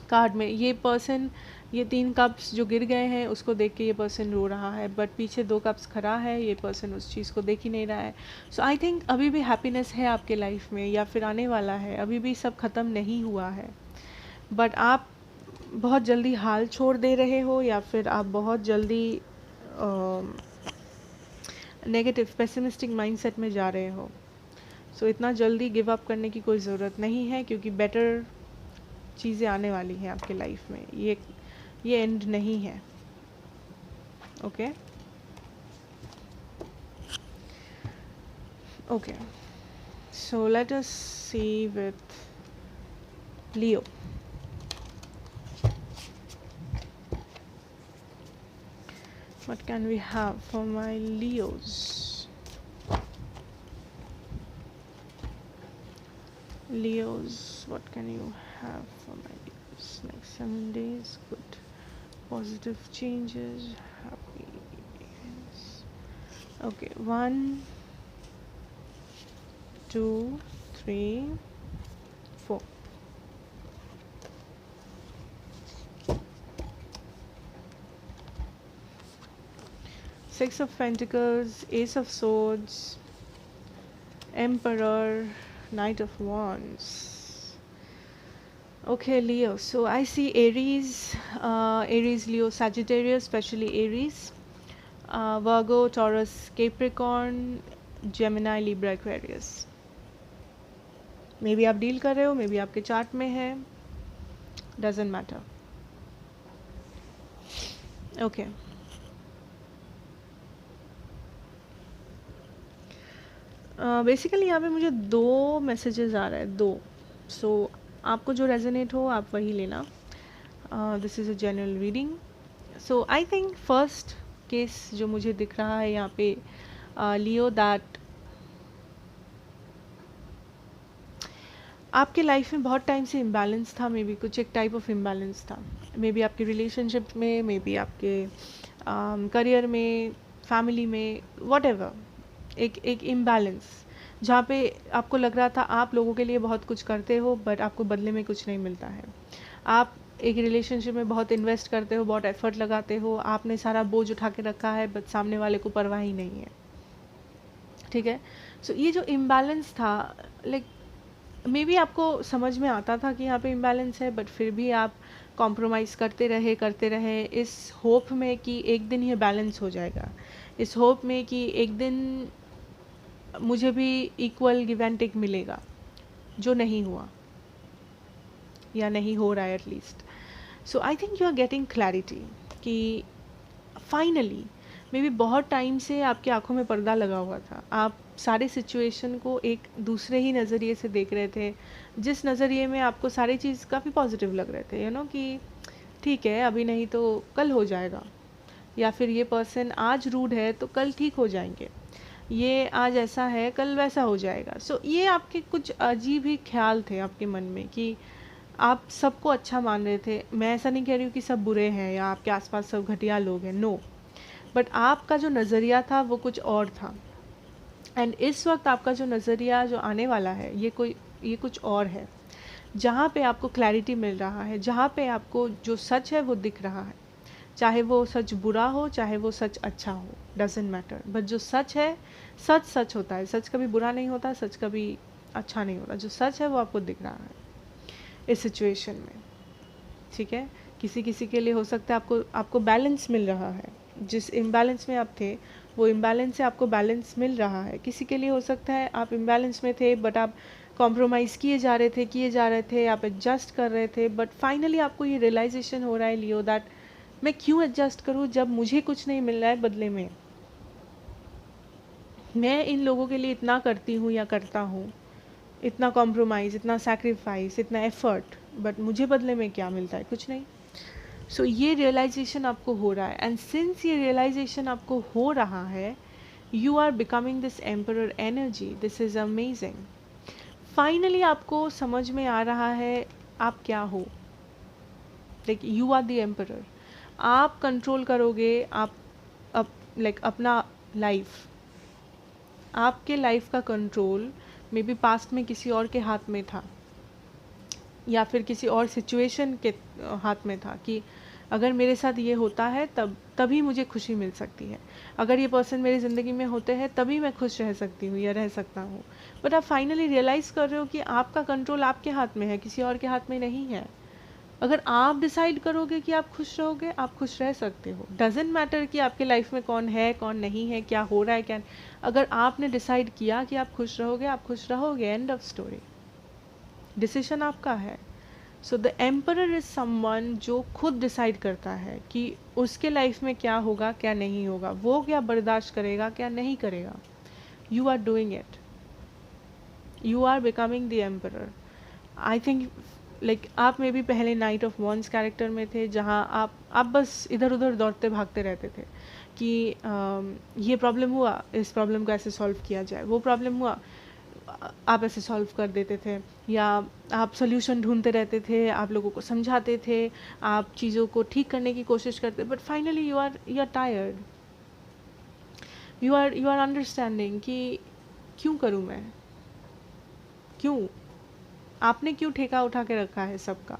Speaker 1: कार्ड में ये पर्सन, ये 3 कप्स जो गिर गए हैं उसको देख के ये पर्सन रो रहा है, बट पीछे 2 कप्स खड़ा है, ये पर्सन उस चीज़ को देख ही नहीं रहा है. सो आई थिंक अभी भी हैप्पीनेस है आपके लाइफ में या फिर आने वाला है, अभी भी सब ख़त्म नहीं हुआ है. बट आप बहुत जल्दी हाल छोड़ दे रहे हो या फिर आप बहुत जल्दी नेगेटिव पेसिमिस्टिक माइंडसेट में जा रहे हो. सो इतना जल्दी गिव अप करने की कोई ज़रूरत नहीं है क्योंकि बेटर चीज़ें आने वाली हैं आपके लाइफ में. ये एंड नहीं है. Okay okay, so let us see with Leo. What can we have for my Leos? Leos, what can you have for my Leos? Next 7 days, good, positive changes, happy. Okay, 1, 2, 3, 4. Six of Pentacles, Ace of Swords, Emperor, Knight of Wands. Okay, Leo. So I see Aries, Leo, Sagittarius, especially Aries, Virgo, Taurus, Capricorn, Gemini, Libra, Aquarius. May be आप deal कर रहे हो, may be आपके chart में है, doesn't matter. Okay, basically यहाँ पे मुझे 2 मैसेजेस आ रहे हैं, 2. सो आपको जो रेजोनेट हो आप वही लेना. This is a general reading. So I think first case जो मुझे दिख रहा है यहाँ पे लियो, दैट आपके लाइफ में बहुत टाइम से इम्बैलेंस था. मे बी कुछ एक टाइप ऑफ इम्बैलेंस था, मे बी आपके रिलेशनशिप में, मे बी आपके करियर में, फैमिली में, वॉट एवर. एक इम्बैलेंस जहाँ पे आपको लग रहा था आप लोगों के लिए बहुत कुछ करते हो बट आपको बदले में कुछ नहीं मिलता है. आप एक रिलेशनशिप में बहुत इन्वेस्ट करते हो, बहुत एफर्ट लगाते हो, आपने सारा बोझ उठा के रखा है बट सामने वाले को परवाह ही नहीं है. ठीक है, सो ये जो इम्बैलेंस था, लाइक मे बी आपको समझ में आता था कि यहाँ पे इम्बैलेंस है बट फिर भी आप कॉम्प्रोमाइज़ करते रहे इस होप में कि एक दिन ये बैलेंस हो जाएगा, इस होप में कि एक दिन मुझे भी इक्वल गिव एंड टेक मिलेगा, जो नहीं हुआ या नहीं हो रहा है at least. So I think you are getting clarity कि फाइनली मे बी बहुत टाइम से आपकी आंखों में पर्दा लगा हुआ था, आप सारे सिचुएशन को एक दूसरे ही नज़रिए से देख रहे थे, जिस नज़रिए में आपको सारी चीज़ काफ़ी पॉजिटिव लग रहे थे, कि ठीक है अभी नहीं तो कल हो जाएगा, या फिर ये पर्सन आज रूड है तो कल ठीक हो जाएंगे, ये आज ऐसा है कल वैसा हो जाएगा. सो ये आपके कुछ अजीब ही ख्याल थे आपके मन में कि आप सबको अच्छा मान रहे थे. मैं ऐसा नहीं कह रही हूँ कि सब बुरे हैं या आपके आसपास सब घटिया लोग हैं, नो, बट आपका जो नज़रिया था वो कुछ और था. एंड इस वक्त आपका जो नज़रिया जो आने वाला है ये कुछ और है, जहाँ पे आपको क्लैरिटी मिल रहा है, जहाँ पे आपको जो सच है वो दिख रहा है, चाहे वो सच बुरा हो चाहे वो सच अच्छा हो, डजेंट मैटर, बट जो सच है सच सच होता है, सच कभी बुरा नहीं होता, सच कभी अच्छा नहीं होता, जो सच है वो आपको दिख रहा है इस सिचुएशन में. ठीक है, किसी किसी के लिए हो सकता है आपको बैलेंस मिल रहा है, जिस इम्बैलेंस में आप थे वो इम्बैलेंस से आपको बैलेंस मिल रहा है. किसी के लिए हो सकता है आप इम्बैलेंस में थे बट आप कॉम्प्रोमाइज़ किए जा रहे थे, आप एडजस्ट कर रहे थे, बट फाइनली आपको ये रियलाइजेशन हो रहा है लियो दैट मैं क्यों एडजस्ट करूँ जब मुझे कुछ नहीं मिल रहा है बदले में. मैं इन लोगों के लिए इतना करती हूँ या करता हूँ, इतना कॉम्प्रोमाइज़, इतना सैक्रिफाइस, इतना एफर्ट, बट मुझे बदले में क्या मिलता है, कुछ नहीं. सो ये रियलाइजेशन आपको हो रहा है, एंड सिंस ये रियलाइजेशन आपको हो रहा है, you are becoming this emperor energy. This is amazing. Finally आपको समझ में आ रहा है आप क्या हो. Like you are the emperor. आप कंट्रोल करोगे आप अपना लाइफ, आपके लाइफ का कंट्रोल मे बी पास्ट में किसी और के हाथ में था या फिर किसी और सिचुएशन के हाथ में था कि अगर मेरे साथ ये होता है तभी मुझे खुशी मिल सकती है, अगर ये पर्सन मेरी ज़िंदगी में होते हैं तभी मैं खुश रह सकती हूँ या रह सकता हूँ. बट आप फाइनली रियलाइज़ कर रहे हो कि आपका कंट्रोल आपके हाथ में है, किसी और के हाथ में नहीं है. अगर आप डिसाइड करोगे कि आप खुश रहोगे, आप खुश रह सकते हो. डजेंट मैटर कि आपके लाइफ में कौन है कौन नहीं है, क्या हो रहा है क्या. अगर आपने डिसाइड किया कि आप खुश रहोगे, आप खुश रहोगे. End of story. डिसीजन आपका है. So the emperor is someone जो खुद डिसाइड करता है कि उसके लाइफ में क्या होगा क्या नहीं होगा, वो क्या बर्दाश्त करेगा क्या नहीं करेगा. You are doing it. You are becoming the emperor. I think like आप में भी पहले नाइट ऑफ वॉन्स कैरेक्टर में थे, जहाँ आप बस इधर उधर दौड़ते भागते रहते थे कि ये प्रॉब्लम हुआ, इस प्रॉब्लम को ऐसे सॉल्व किया जाए, वो प्रॉब्लम हुआ, आप ऐसे सॉल्व कर देते थे, या आप सोल्यूशन ढूंढते रहते थे, आप लोगों को समझाते थे, आप चीज़ों को ठीक करने की कोशिश करते. But finally you are tired. You are understanding कि क्यों करूँ मैं, क्यों, आपने क्यों ठेका उठा के रखा है सबका.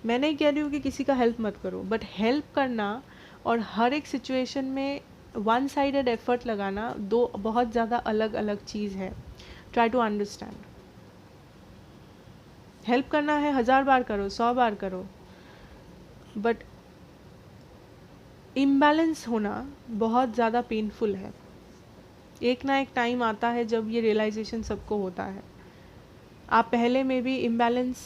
Speaker 1: मैं नहीं कह रही हूँ कि किसी का हेल्प मत करो, बट हेल्प करना और हर एक सिचुएशन में वन साइडेड एफर्ट लगाना दो बहुत ज़्यादा अलग अलग चीज़ है. Try to understand. हेल्प करना है 1000 बार करो, 100 बार करो, बट इम्बैलेंस होना बहुत ज़्यादा पेनफुल है. एक ना एक टाइम आता है जब ये रियलाइजेशन सबको होता है. आप पहले में भी इम्बैलेंस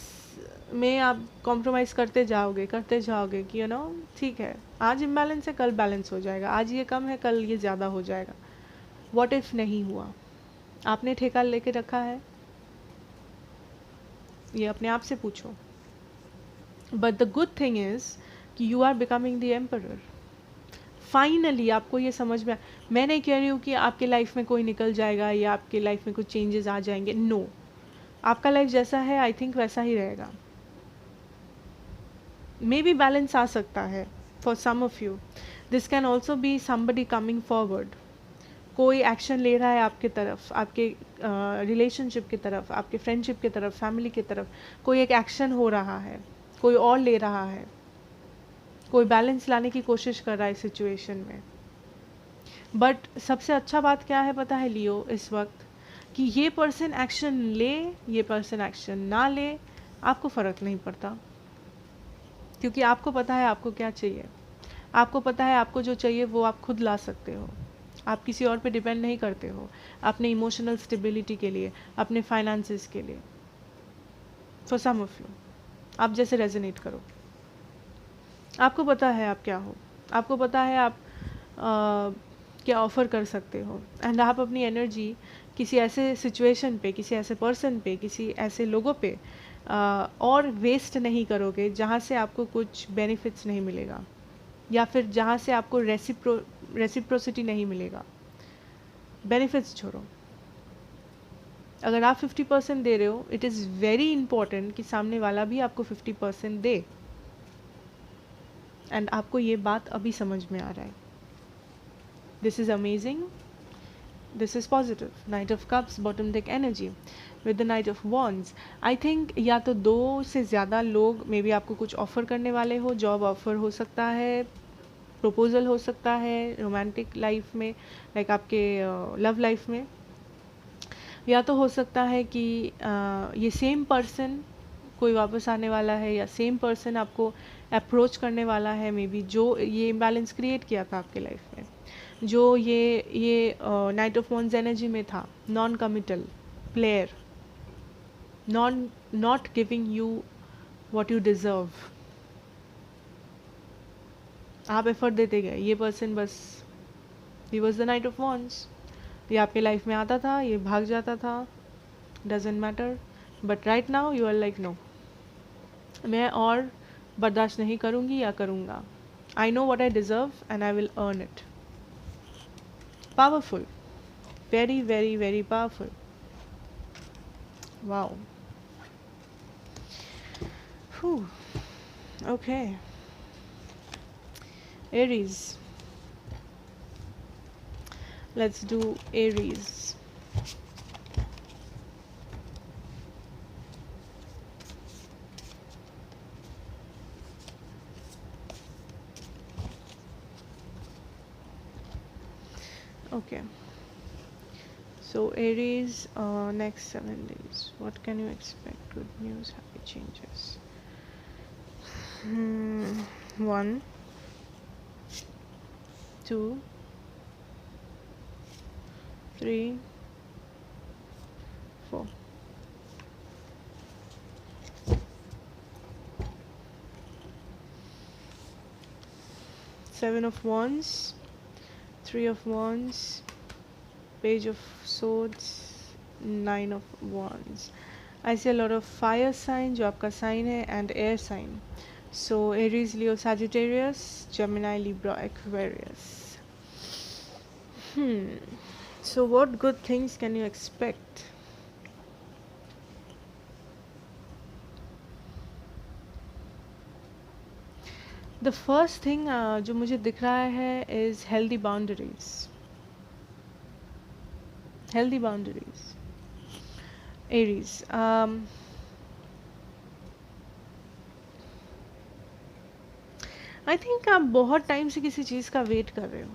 Speaker 1: में आप कॉम्प्रोमाइज़ करते जाओगे कि ठीक है आज इम्बैलेंस है कल बैलेंस हो जाएगा, आज ये कम है कल ये ज़्यादा हो जाएगा. व्हाट इफ़ नहीं हुआ. आपने ठेका लेके रखा है, ये अपने आप से पूछो. But the good thing is कि you are becoming the emperor. Finally आपको ये समझ में. मैं नहीं कह रही हूँ कि आपके लाइफ में कोई निकल जाएगा या आपके लाइफ में कुछ चेंजेस आ जाएंगे, नो. आपका लाइफ जैसा है आई थिंक वैसा ही रहेगा. मे बी बैलेंस आ सकता है for some of you. This can also be somebody coming forward. कोई एक्शन ले रहा है आपके तरफ, आपके रिलेशनशिप की तरफ, आपके फ्रेंडशिप की तरफ, फैमिली की तरफ. कोई एक एक्शन हो रहा है, कोई और ले रहा है, कोई बैलेंस लाने की कोशिश कर रहा है सिचुएशन में. बट सबसे अच्छा बात क्या है पता है लियो इस वक्त, कि ये पर्सन एक्शन ले ये पर्सन एक्शन ना ले, आपको फ़र्क नहीं पड़ता. क्योंकि आपको पता है आपको क्या चाहिए, आपको पता है आपको जो चाहिए वो आप खुद ला सकते हो। आप किसी और पे डिपेंड नहीं करते हो अपने इमोशनल स्टेबिलिटी के लिए, अपने फाइनेंसेस के लिए। फॉर सम ऑफ यू, आप जैसे रेजोनेट करो। आपको पता है आप क्या हो, आपको पता है आप क्या ऑफ़र कर सकते हो, एंड आप अपनी एनर्जी किसी ऐसे सिचुएशन पे, किसी ऐसे पर्सन पे, किसी ऐसे लोगों पे और वेस्ट नहीं करोगे जहाँ से आपको कुछ बेनिफिट्स नहीं मिलेगा, या फिर जहाँ से आपको रेसिप्रोसिटी नहीं मिलेगा। बेनिफिट्स छोड़ो, अगर आप 50% दे रहे हो, इट इज़ वेरी इंपॉर्टेंट कि सामने वाला भी आपको 50% दे। एंड आपको ये बात अभी समझ में आ रहा है। This is amazing, this is positive. Night of cups, bottom deck energy with the night of wands. I think या तो 2 से ज़्यादा लोग मे बी आपको कुछ ऑफ़र करने वाले हो। जॉब ऑफ़र हो सकता है, प्रपोजल हो सकता है रोमांटिक लाइफ में, लाइक आपके लव लाइफ में, या तो हो सकता है कि ये सेम पर्सन कोई वापस आने वाला है, या सेम पर्सन आपको अप्रोच करने वाला है मे बी, जो ये इम्बैलेंस क्रिएट किया था आपके लाइफ में, जो ये नाइट ऑफ वॉन्ड्स एनर्जी में था, non committal player, not giving you what you deserve. आप एफर्ट देते गए, ये पर्सन बस he was the night of wands, ये आपके लाइफ में आता था, ये भाग जाता था, doesn't matter, but right now you are like no, मैं और बर्दाश्त नहीं करूँगी या करूँगा। I know what I deserve and I will earn it. Powerful, very very very powerful. Wow, okay. Aries, let's do Aries. Okay, so Aries, next 7 days, what can you expect? Good news, happy changes. 1, 2, 3, 4. Seven of Wands, 3 of Wands, Page of Swords, 9 of Wands. I see a lot of fire sign जो आपका sign है, and air sign. So Aries, Leo, Sagittarius, Gemini, Libra, Aquarius. So what good things can you expect? The first thing जो मुझे दिख रहा है is healthy boundaries. Healthy boundaries. Aries. I think आप बहुत टाइम से किसी चीज़ का वेट कर रहे हो,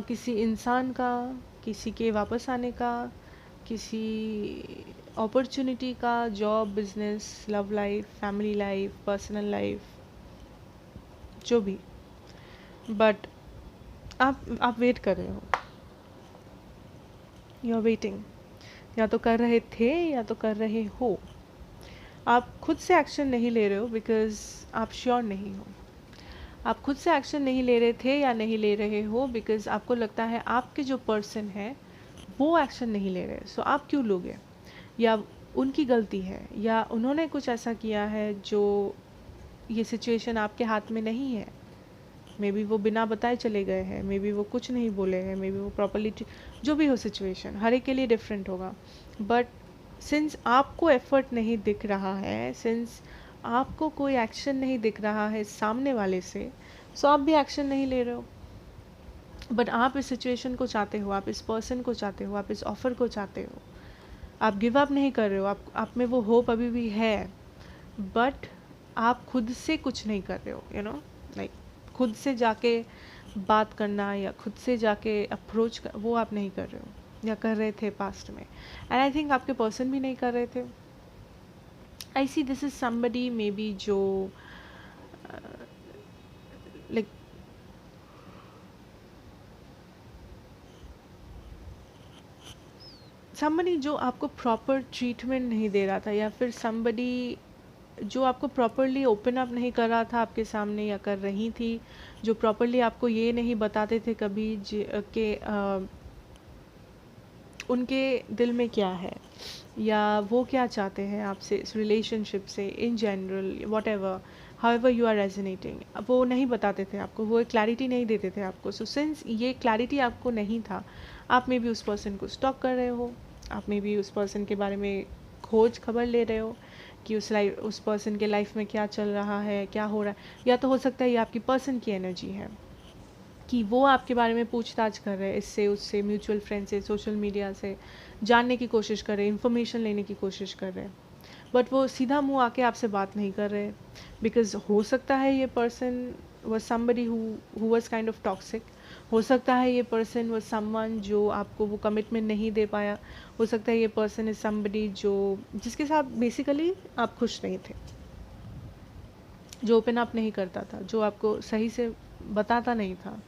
Speaker 1: किसी इंसान का, किसी के वापस आने का, किसी अपॉर्चुनिटी का, job, business, love life, family life, personal life, जो भी, बट आप वेट कर रहे हो, यू आर वेटिंग, या तो कर रहे थे या तो कर रहे हो। आप खुद से एक्शन नहीं ले रहे हो बिकॉज आप श्योर नहीं हो। आप खुद से एक्शन नहीं ले रहे थे या नहीं ले रहे हो बिकॉज आपको लगता है आपके जो पर्सन है वो एक्शन नहीं ले रहे, सो आप क्यों लोगे, या उनकी गलती है, या उन्होंने कुछ ऐसा किया है जो ये सिचुएशन आपके हाथ में नहीं है। मे बी वो बिना बताए चले गए हैं, मे बी वो कुछ नहीं बोले हैं, मे बी वो प्रॉपरली, जो भी हो सिचुएशन हर एक के लिए डिफरेंट होगा, बट सिंस आपको एफर्ट नहीं दिख रहा है, सिंस आपको कोई एक्शन नहीं दिख रहा है सामने वाले से, सो आप भी एक्शन नहीं ले रहे हो। बट आप इस सिचुएशन को चाहते हो, आप इस पर्सन को चाहते हो, आप इस ऑफ़र को चाहते हो, आप गिव अप नहीं कर रहे हो, आप में वो होप अभी भी है, बट आप खुद से कुछ नहीं कर रहे हो, यू नो, लाइक खुद से जाके बात करना या खुद से जाके अप्रोच कर, वो आप नहीं कर रहे हो या कर रहे थे पास्ट में, एंड आई थिंक आपके पर्सन भी नहीं कर रहे थे। I see this is somebody maybe जो लाइक somebody जो आपको प्रॉपर ट्रीटमेंट नहीं दे रहा था, या फिर somebody जो आपको प्रॉपरली ओपन अप नहीं कर रहा था आपके सामने या कर रही थी, जो प्रॉपरली आपको ये नहीं बताते थे कभी कि उनके दिल में क्या है या वो क्या चाहते हैं आपसे, इस रिलेशनशिप से, in general whatever however you are resonating, वो नहीं बताते थे आपको, वो क्लैरिटी नहीं देते थे आपको. सो सिंस ये क्लैरिटी आपको नहीं था, आप में भी उस पर्सन को स्टॉक कर रहे हो, आप में भी उस पर्सन के बारे में खोज खबर ले रहे हो कि उस पर्सन के लाइफ में क्या चल रहा है, क्या हो रहा है. या तो हो सकता है ये आपकी पर्सन की एनर्जी है कि वो आपके बारे में पूछताछ कर रहे हैं, इससे उससे, म्यूचुअल फ्रेंड से, सोशल मीडिया से जानने की कोशिश कर रहे हैं, इन्फॉर्मेशन लेने की कोशिश कर रहे हैं, बट वो सीधा मुंह आके आपसे बात नहीं कर रहे. बिकॉज हो सकता है ये person was somebody who was kind of toxic, हो सकता है ये पर्सन वॉज समवन जो आपको वो कमिटमेंट नहीं दे पाया, हो सकता है ये पर्सन इज समबडी जो जिसके साथ बेसिकली आप खुश नहीं थे, जो ओपन अप नहीं करता था, जो आपको सही से बताता नहीं था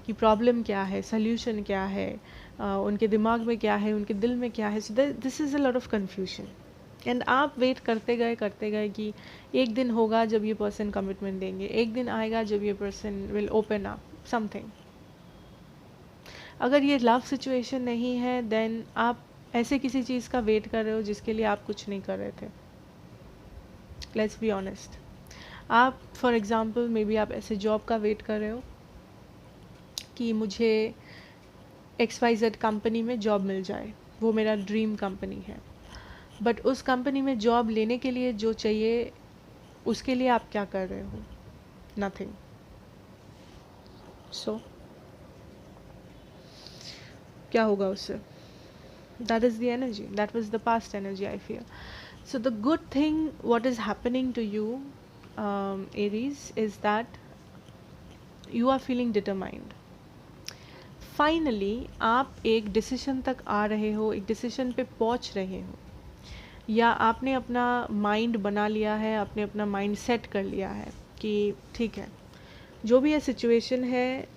Speaker 1: कि प्रॉब्लम क्या है, सल्यूशन क्या है, उनके दिमाग में क्या है, उनके दिल में क्या है. सो this is a lot of confusion. And आप वेट करते गए कि एक दिन होगा जब ये पर्सन कमिटमेंट देंगे, एक दिन आएगा जब ये person will open up something. अगर ये लव सिचुएशन नहीं है, देन आप ऐसे किसी चीज़ का वेट कर रहे हो जिसके लिए आप कुछ नहीं कर रहे थे. Let's be honest. आप फॉर एग्ज़ाम्पल मे बी आप ऐसे जॉब का वेट कर रहे हो कि मुझे XYZ कंपनी में जॉब मिल जाए, वो मेरा ड्रीम कंपनी है. बट उस कंपनी में जॉब लेने के लिए जो चाहिए, उसके लिए आप क्या कर रहे हो? नथिंग. सो क्या होगा उससे? That is the energy, that was the past energy I feel. So the good thing what is happening to you Aries is that you are feeling determined. Finally आप एक डिसीजन तक आ रहे हो, एक डिसीजन पे पहुंच रहे हो, या आपने अपना माइंड बना लिया है, आपने अपना माइंड सेट कर लिया है कि ठीक है, जो भी ये सिचुएशन है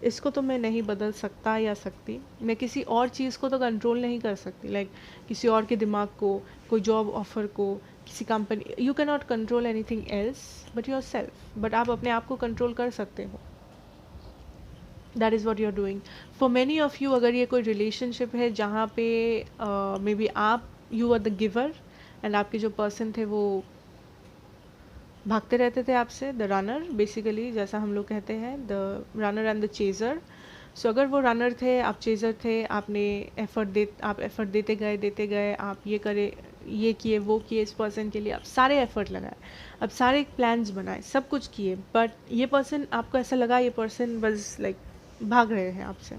Speaker 1: इसको तो मैं नहीं बदल सकता या सकती, मैं किसी और चीज़ को तो कंट्रोल नहीं कर सकती, लाइक किसी और के दिमाग को, कोई जॉब ऑफर को, किसी company. You can not control anything else but yourself. But आप अपने आप को कंट्रोल कर सकते हो. That is what you are doing. For many of you, अगर ये कोई रिलेशनशिप है जहाँ पे मे बी आप you are the giver and आपके जो पर्सन थे वो भागते रहते थे आपसे, द रनर बेसिकली, जैसा हम लोग कहते हैं, the runner and the chaser. So अगर वो रनर थे, आप चेज़र थे, आप एफर्ट देते गए, आप ये करे, ये किए, वो किए, इस पर्सन के लिए आप सारे एफर्ट लगाए, अब सारे प्लान्स बनाए, सब कुछ किए, बट ये पर्सन, आपको ऐसा लगा ये पर्सन बस लाइक भाग रहे हैं आपसे.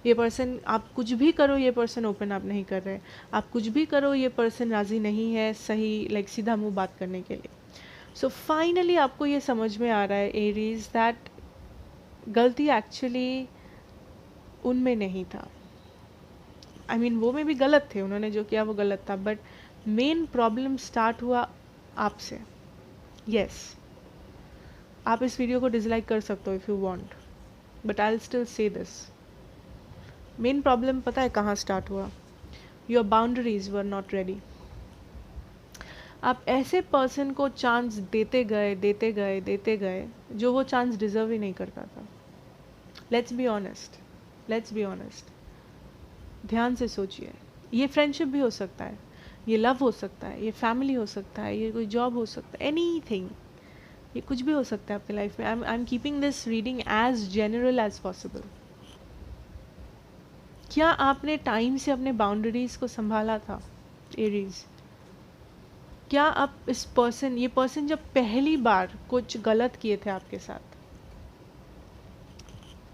Speaker 1: ये पर्सन, आप कुछ भी करो ये पर्सन ओपन अप नहीं कर रहे, आप कुछ भी करो ये पर्सन राज़ी नहीं है सही लाइक सीधा मुंह बात करने के लिए. सो फाइनली आपको ये समझ में आ रहा है एरीज दैट गलती एक्चुअली उनमें नहीं था. आई मीन वो में भी गलत थे, उन्होंने जो किया वो गलत था, बट मेन प्रॉब्लम स्टार्ट हुआ आपसे. यस, आप इस वीडियो को डिसलाइक कर सकते हो if you want, but I will still say this. Main problem पता है कहाँ स्टार्ट हुआ? Your boundaries were not ready. आप ऐसे पर्सन को चांस देते गए जो वो चांस डिज़र्व ही नहीं करता था. Let's be honest. ध्यान से सोचिए. ये फ्रेंडशिप भी हो सकता है, ये लव हो सकता है, ये फैमिली हो सकता है, ये कोई जॉब हो सकता है, एनीथिंग, ये कुछ भी हो सकता है आपकी लाइफ में. I am keeping this reading as general as possible. क्या आपने टाइम से अपने बाउंड्रीज को संभाला था एरीज? क्या आप ये पर्सन जब पहली बार कुछ गलत किए थे आपके साथ,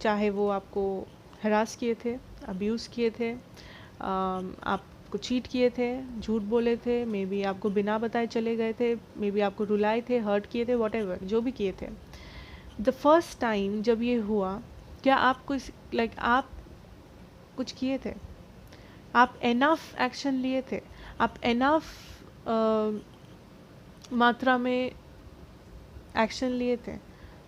Speaker 1: चाहे वो आपको हरास किए थे, अब्यूज़ किए थे, आपको चीट किए थे, झूठ बोले थे, मे बी आपको बिना बताए चले गए थे, मे बी आपको रुलाए थे, हर्ट किए थे, वॉटेवर जो भी किए थे, द फर्स्ट टाइम जब ये हुआ, क्या आप आप कुछ किए थे? आप एनफ एक्शन लिए थे? आप एनफ मात्रा में एक्शन लिए थे।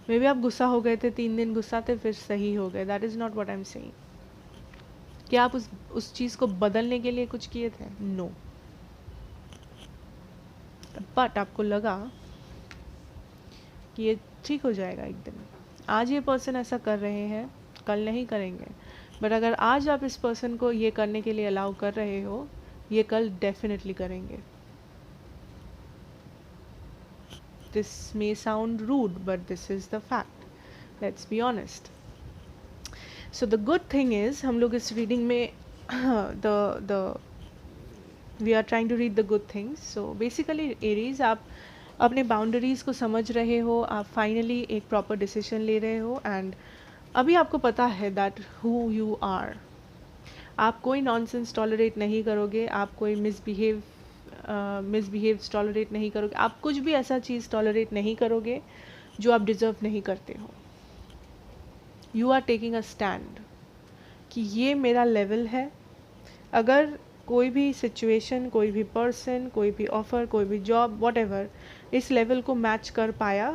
Speaker 1: मे बी आप गुस्सा हो गए थे, 3 दिन गुस्सा थे, फिर सही हो गए। That is not what I am saying. क्या आप उस चीज़ को बदलने के लिए कुछ किए थे? नो। बट आपको लगा कि ये ठीक हो जाएगा एक दिन। आज ये पर्सन ऐसा कर रहे हैं, कल नहीं करेंगे। बट अगर आज आप इस पर्सन को ये करने के लिए अलाउ कर रहे हो, ये कल डेफिनेटली करेंगे। This may sound rude but this is the fact. Let's be honest. So the good thing is, हम लोग इस रीडिंग में the we are trying to read the good things. So basically Aries, आप अपने boundaries को समझ रहे हो, आप फाइनली एक प्रॉपर डिसीजन ले रहे हो, एंड अभी आपको पता है दैट हु यू आर। आप कोई नॉनसेंस टॉलरेट नहीं करोगे, आप कोई मिसबिहेव टॉलरेट नहीं करोगे, आप कुछ भी ऐसा चीज़ टॉलरेट नहीं करोगे जो आप डिज़र्व नहीं करते हो। You are taking a stand कि ये मेरा लेवल है। अगर कोई भी सिचुएशन, कोई भी पर्सन, कोई भी ऑफ़र, कोई भी जॉब, व्हाटएवर इस लेवल को मैच कर पाया,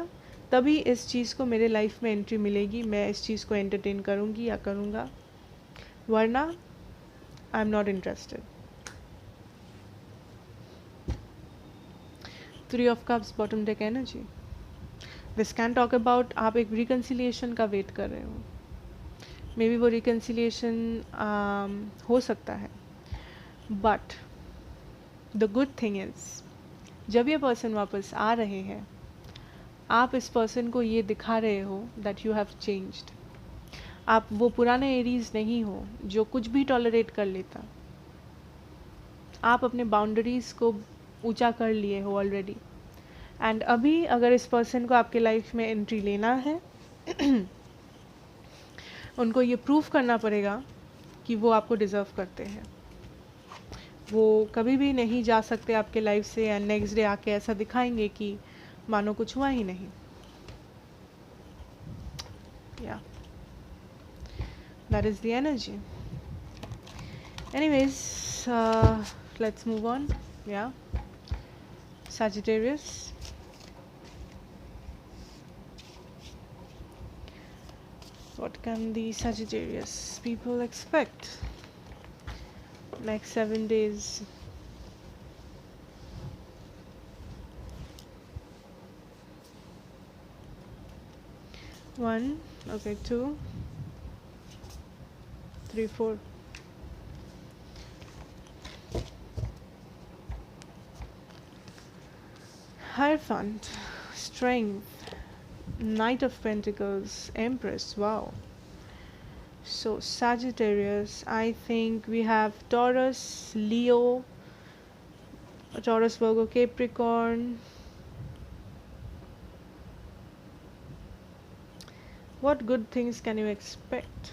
Speaker 1: तभी इस चीज़ को मेरे लाइफ में एंट्री मिलेगी, मैं इस चीज़ को एंटरटेन करूँगी या करूँगा, वरना I am not interested. 3 of cups, bottom deck energy. This can talk about आप एक रिकन्सिलिएशन का वेट कर रहे हो। मे बी वो रिकन्सिलिएशन हो सकता है। But the good thing is, जब ये पर्सन वापस आ रहे हैं, आप इस पर्सन को ये दिखा रहे हो दैट यू हैव चेंज्ड। आप वो पुराने एरीज नहीं हो जो कुछ भी टॉलरेट कर लेता। आप अपने बाउंड्रीज को ऊंचा कर लिए हो ऑलरेडी, एंड अभी अगर इस पर्सन को आपके लाइफ में एंट्री लेना है उनको ये प्रूव करना पड़ेगा कि वो आपको डिज़र्व करते हैं। वो कभी भी नहीं जा सकते आपके लाइफ से एंड नेक्स्ट डे आके ऐसा दिखाएंगे कि मानो कुछ हुआ ही नहीं। या that is the energy. Anyways, let's move on. Yeah, Sagittarius. What can the Sagittarius people expect next 7 days? One, okay, 2, 3, 4. Hierophant, Strength, Knight of Pentacles, Empress. Wow. So Sagittarius, I think we have Taurus, Leo, Taurus, Virgo, Capricorn. What good things can you expect?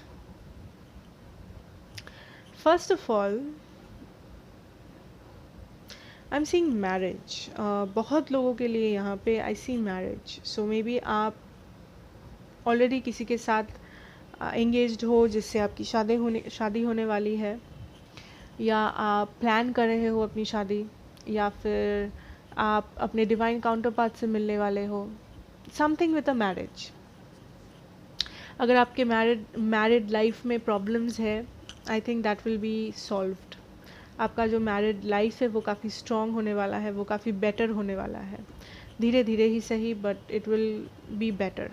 Speaker 1: First of all, I am seeing marriage. बहुत लोगों के लिए यहाँ पे आई सी marriage. So may be आप already किसी के साथ एंगेज्ड हो जिससे आपकी शादी होने वाली है, या आप प्लान कर रहे हो अपनी शादी, या फिर आप अपने डिवाइन काउंटर पार्ट से मिलने वाले हो। Something with a marriage. अगर आपके मैरिड लाइफ में प्रॉब्लम्स है, आई think that will be solved. आपका जो मैरिड लाइफ है वो काफ़ी स्ट्रॉन्ग होने वाला है, वो काफ़ी बेटर होने वाला है। धीरे धीरे ही सही, but it will be better.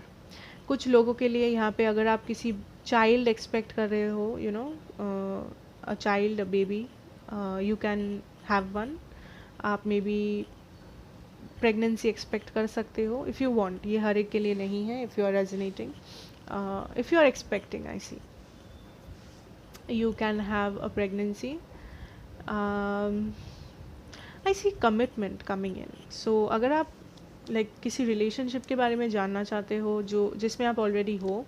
Speaker 1: कुछ लोगों के लिए यहाँ पे अगर आप किसी चाइल्ड एक्सपेक्ट कर रहे हो, you know a child, a baby, you can have one. आप मे बी प्रेगनेंसी एक्सपेक्ट कर सकते हो इफ़ यू वांट। ये हर एक के लिए नहीं है। If you are resonating, if you are expecting, I see you can have a pregnancy. I see commitment coming in. So अगर आप किसी रिलेशनशिप के बारे में जानना चाहते हो जिसमें आप ऑलरेडी हो,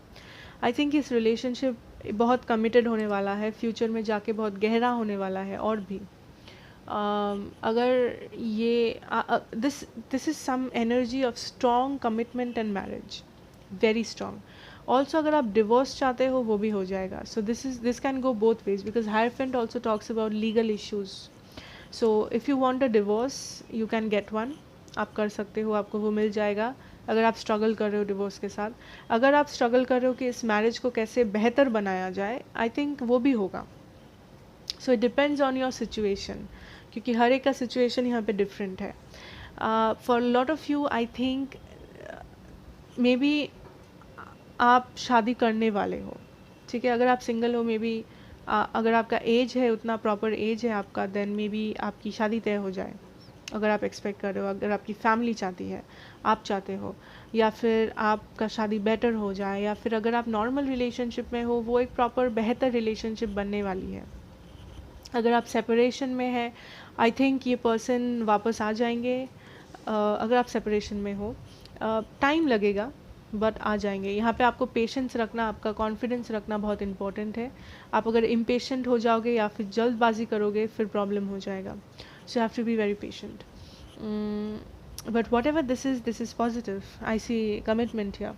Speaker 1: आई थिंक इस रिलेशनशिप बहुत कमिटेड होने वाला है, फ्यूचर में जाके बहुत गहरा होने वाला है। और भी अगर ये this is some energy of strong commitment and marriage, very strong. Also अगर आप डिवोर्स चाहते हो वो भी हो जाएगा। So this can go both ways, because hierophant also talks about legal issues. So if you want a divorce, you can get one. आप कर सकते हो, आपको वो मिल जाएगा अगर आप स्ट्रगल कर रहे हो डिवोर्स के साथ। अगर आप स्ट्रगल कर रहे हो कि इस मैरिज को कैसे बेहतर बनाया जाए, आई थिंक वो भी होगा। So it depends on your situation, क्योंकि हर एक का सिचुएशन यहाँ पे डिफरेंट है। For lot of you I think may be आप शादी करने वाले हो, ठीक है। अगर आप सिंगल हो, मे बी अगर आपका एज है, उतना प्रॉपर एज है आपका, देन मे बी आपकी शादी तय हो जाए, अगर आप एक्सपेक्ट कर रहे हो, अगर आपकी फैमिली चाहती है, आप चाहते हो, या फिर आपका शादी बेटर हो जाए, या फिर अगर आप नॉर्मल रिलेशनशिप में हो, वो एक प्रॉपर बेहतर रिलेशनशिप बनने वाली है। अगर आप सेपरेशन में है, आई थिंक ये पर्सन वापस आ जाएंगे। अगर आप सेपरेशन में हो, टाइम लगेगा बट आ जाएंगे। यहाँ पे आपको पेशेंस रखना, आपका कॉन्फिडेंस रखना बहुत इंपॉर्टेंट है। आप अगर इम्पेशेंट हो जाओगे या फिर जल्दबाजी करोगे, फिर प्रॉब्लम हो जाएगा। So have to be very patient. But whatever this is positive. I see commitment here,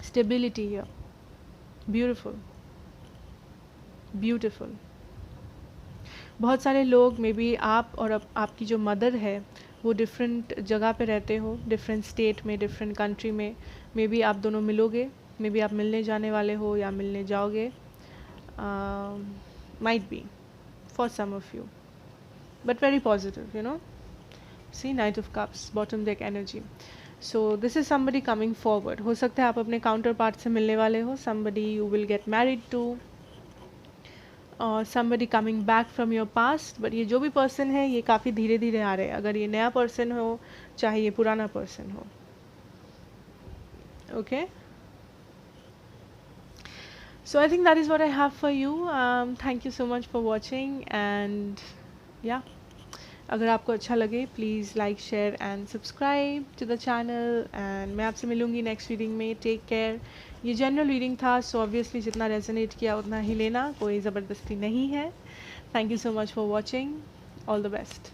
Speaker 1: stability here, beautiful beautiful. बहुत सारे लोग, मे बी आप और आपकी जो मदर है, वो डिफरेंट जगह पे रहते हो, डिफरेंट स्टेट में, डिफरेंट कंट्री में। मे बी आप दोनों मिलोगे, मे बी आप मिलने जाने वाले हो या मिलने जाओगे, might be for some of you, but very positive, you know. See knight of cups, bottom deck energy. So this is somebody coming forward. हो सकता है आप अपने काउंटर पार्ट से मिलने वाले हो, somebody you will get married to, और somebody coming back from your past। But ये जो भी पर्सन है, ये काफ़ी धीरे धीरे आ रहे हैं। अगर ये नया पर्सन हो, चाहे ये पुराना पर्सन हो, okay. So I think that is what I have for you. Thank you so much for watching, and या अगर आपको अच्छा लगे, please like, share and subscribe to the channel. And मैं आपसे मिलूँगी नेक्स्ट रीडिंग में। Take care. ये जनरल रीडिंग था, सो ऑब्वियसली जितना रेजोनेट किया उतना ही लेना, कोई ज़बरदस्ती नहीं है। Thank you so much for watching. All the best.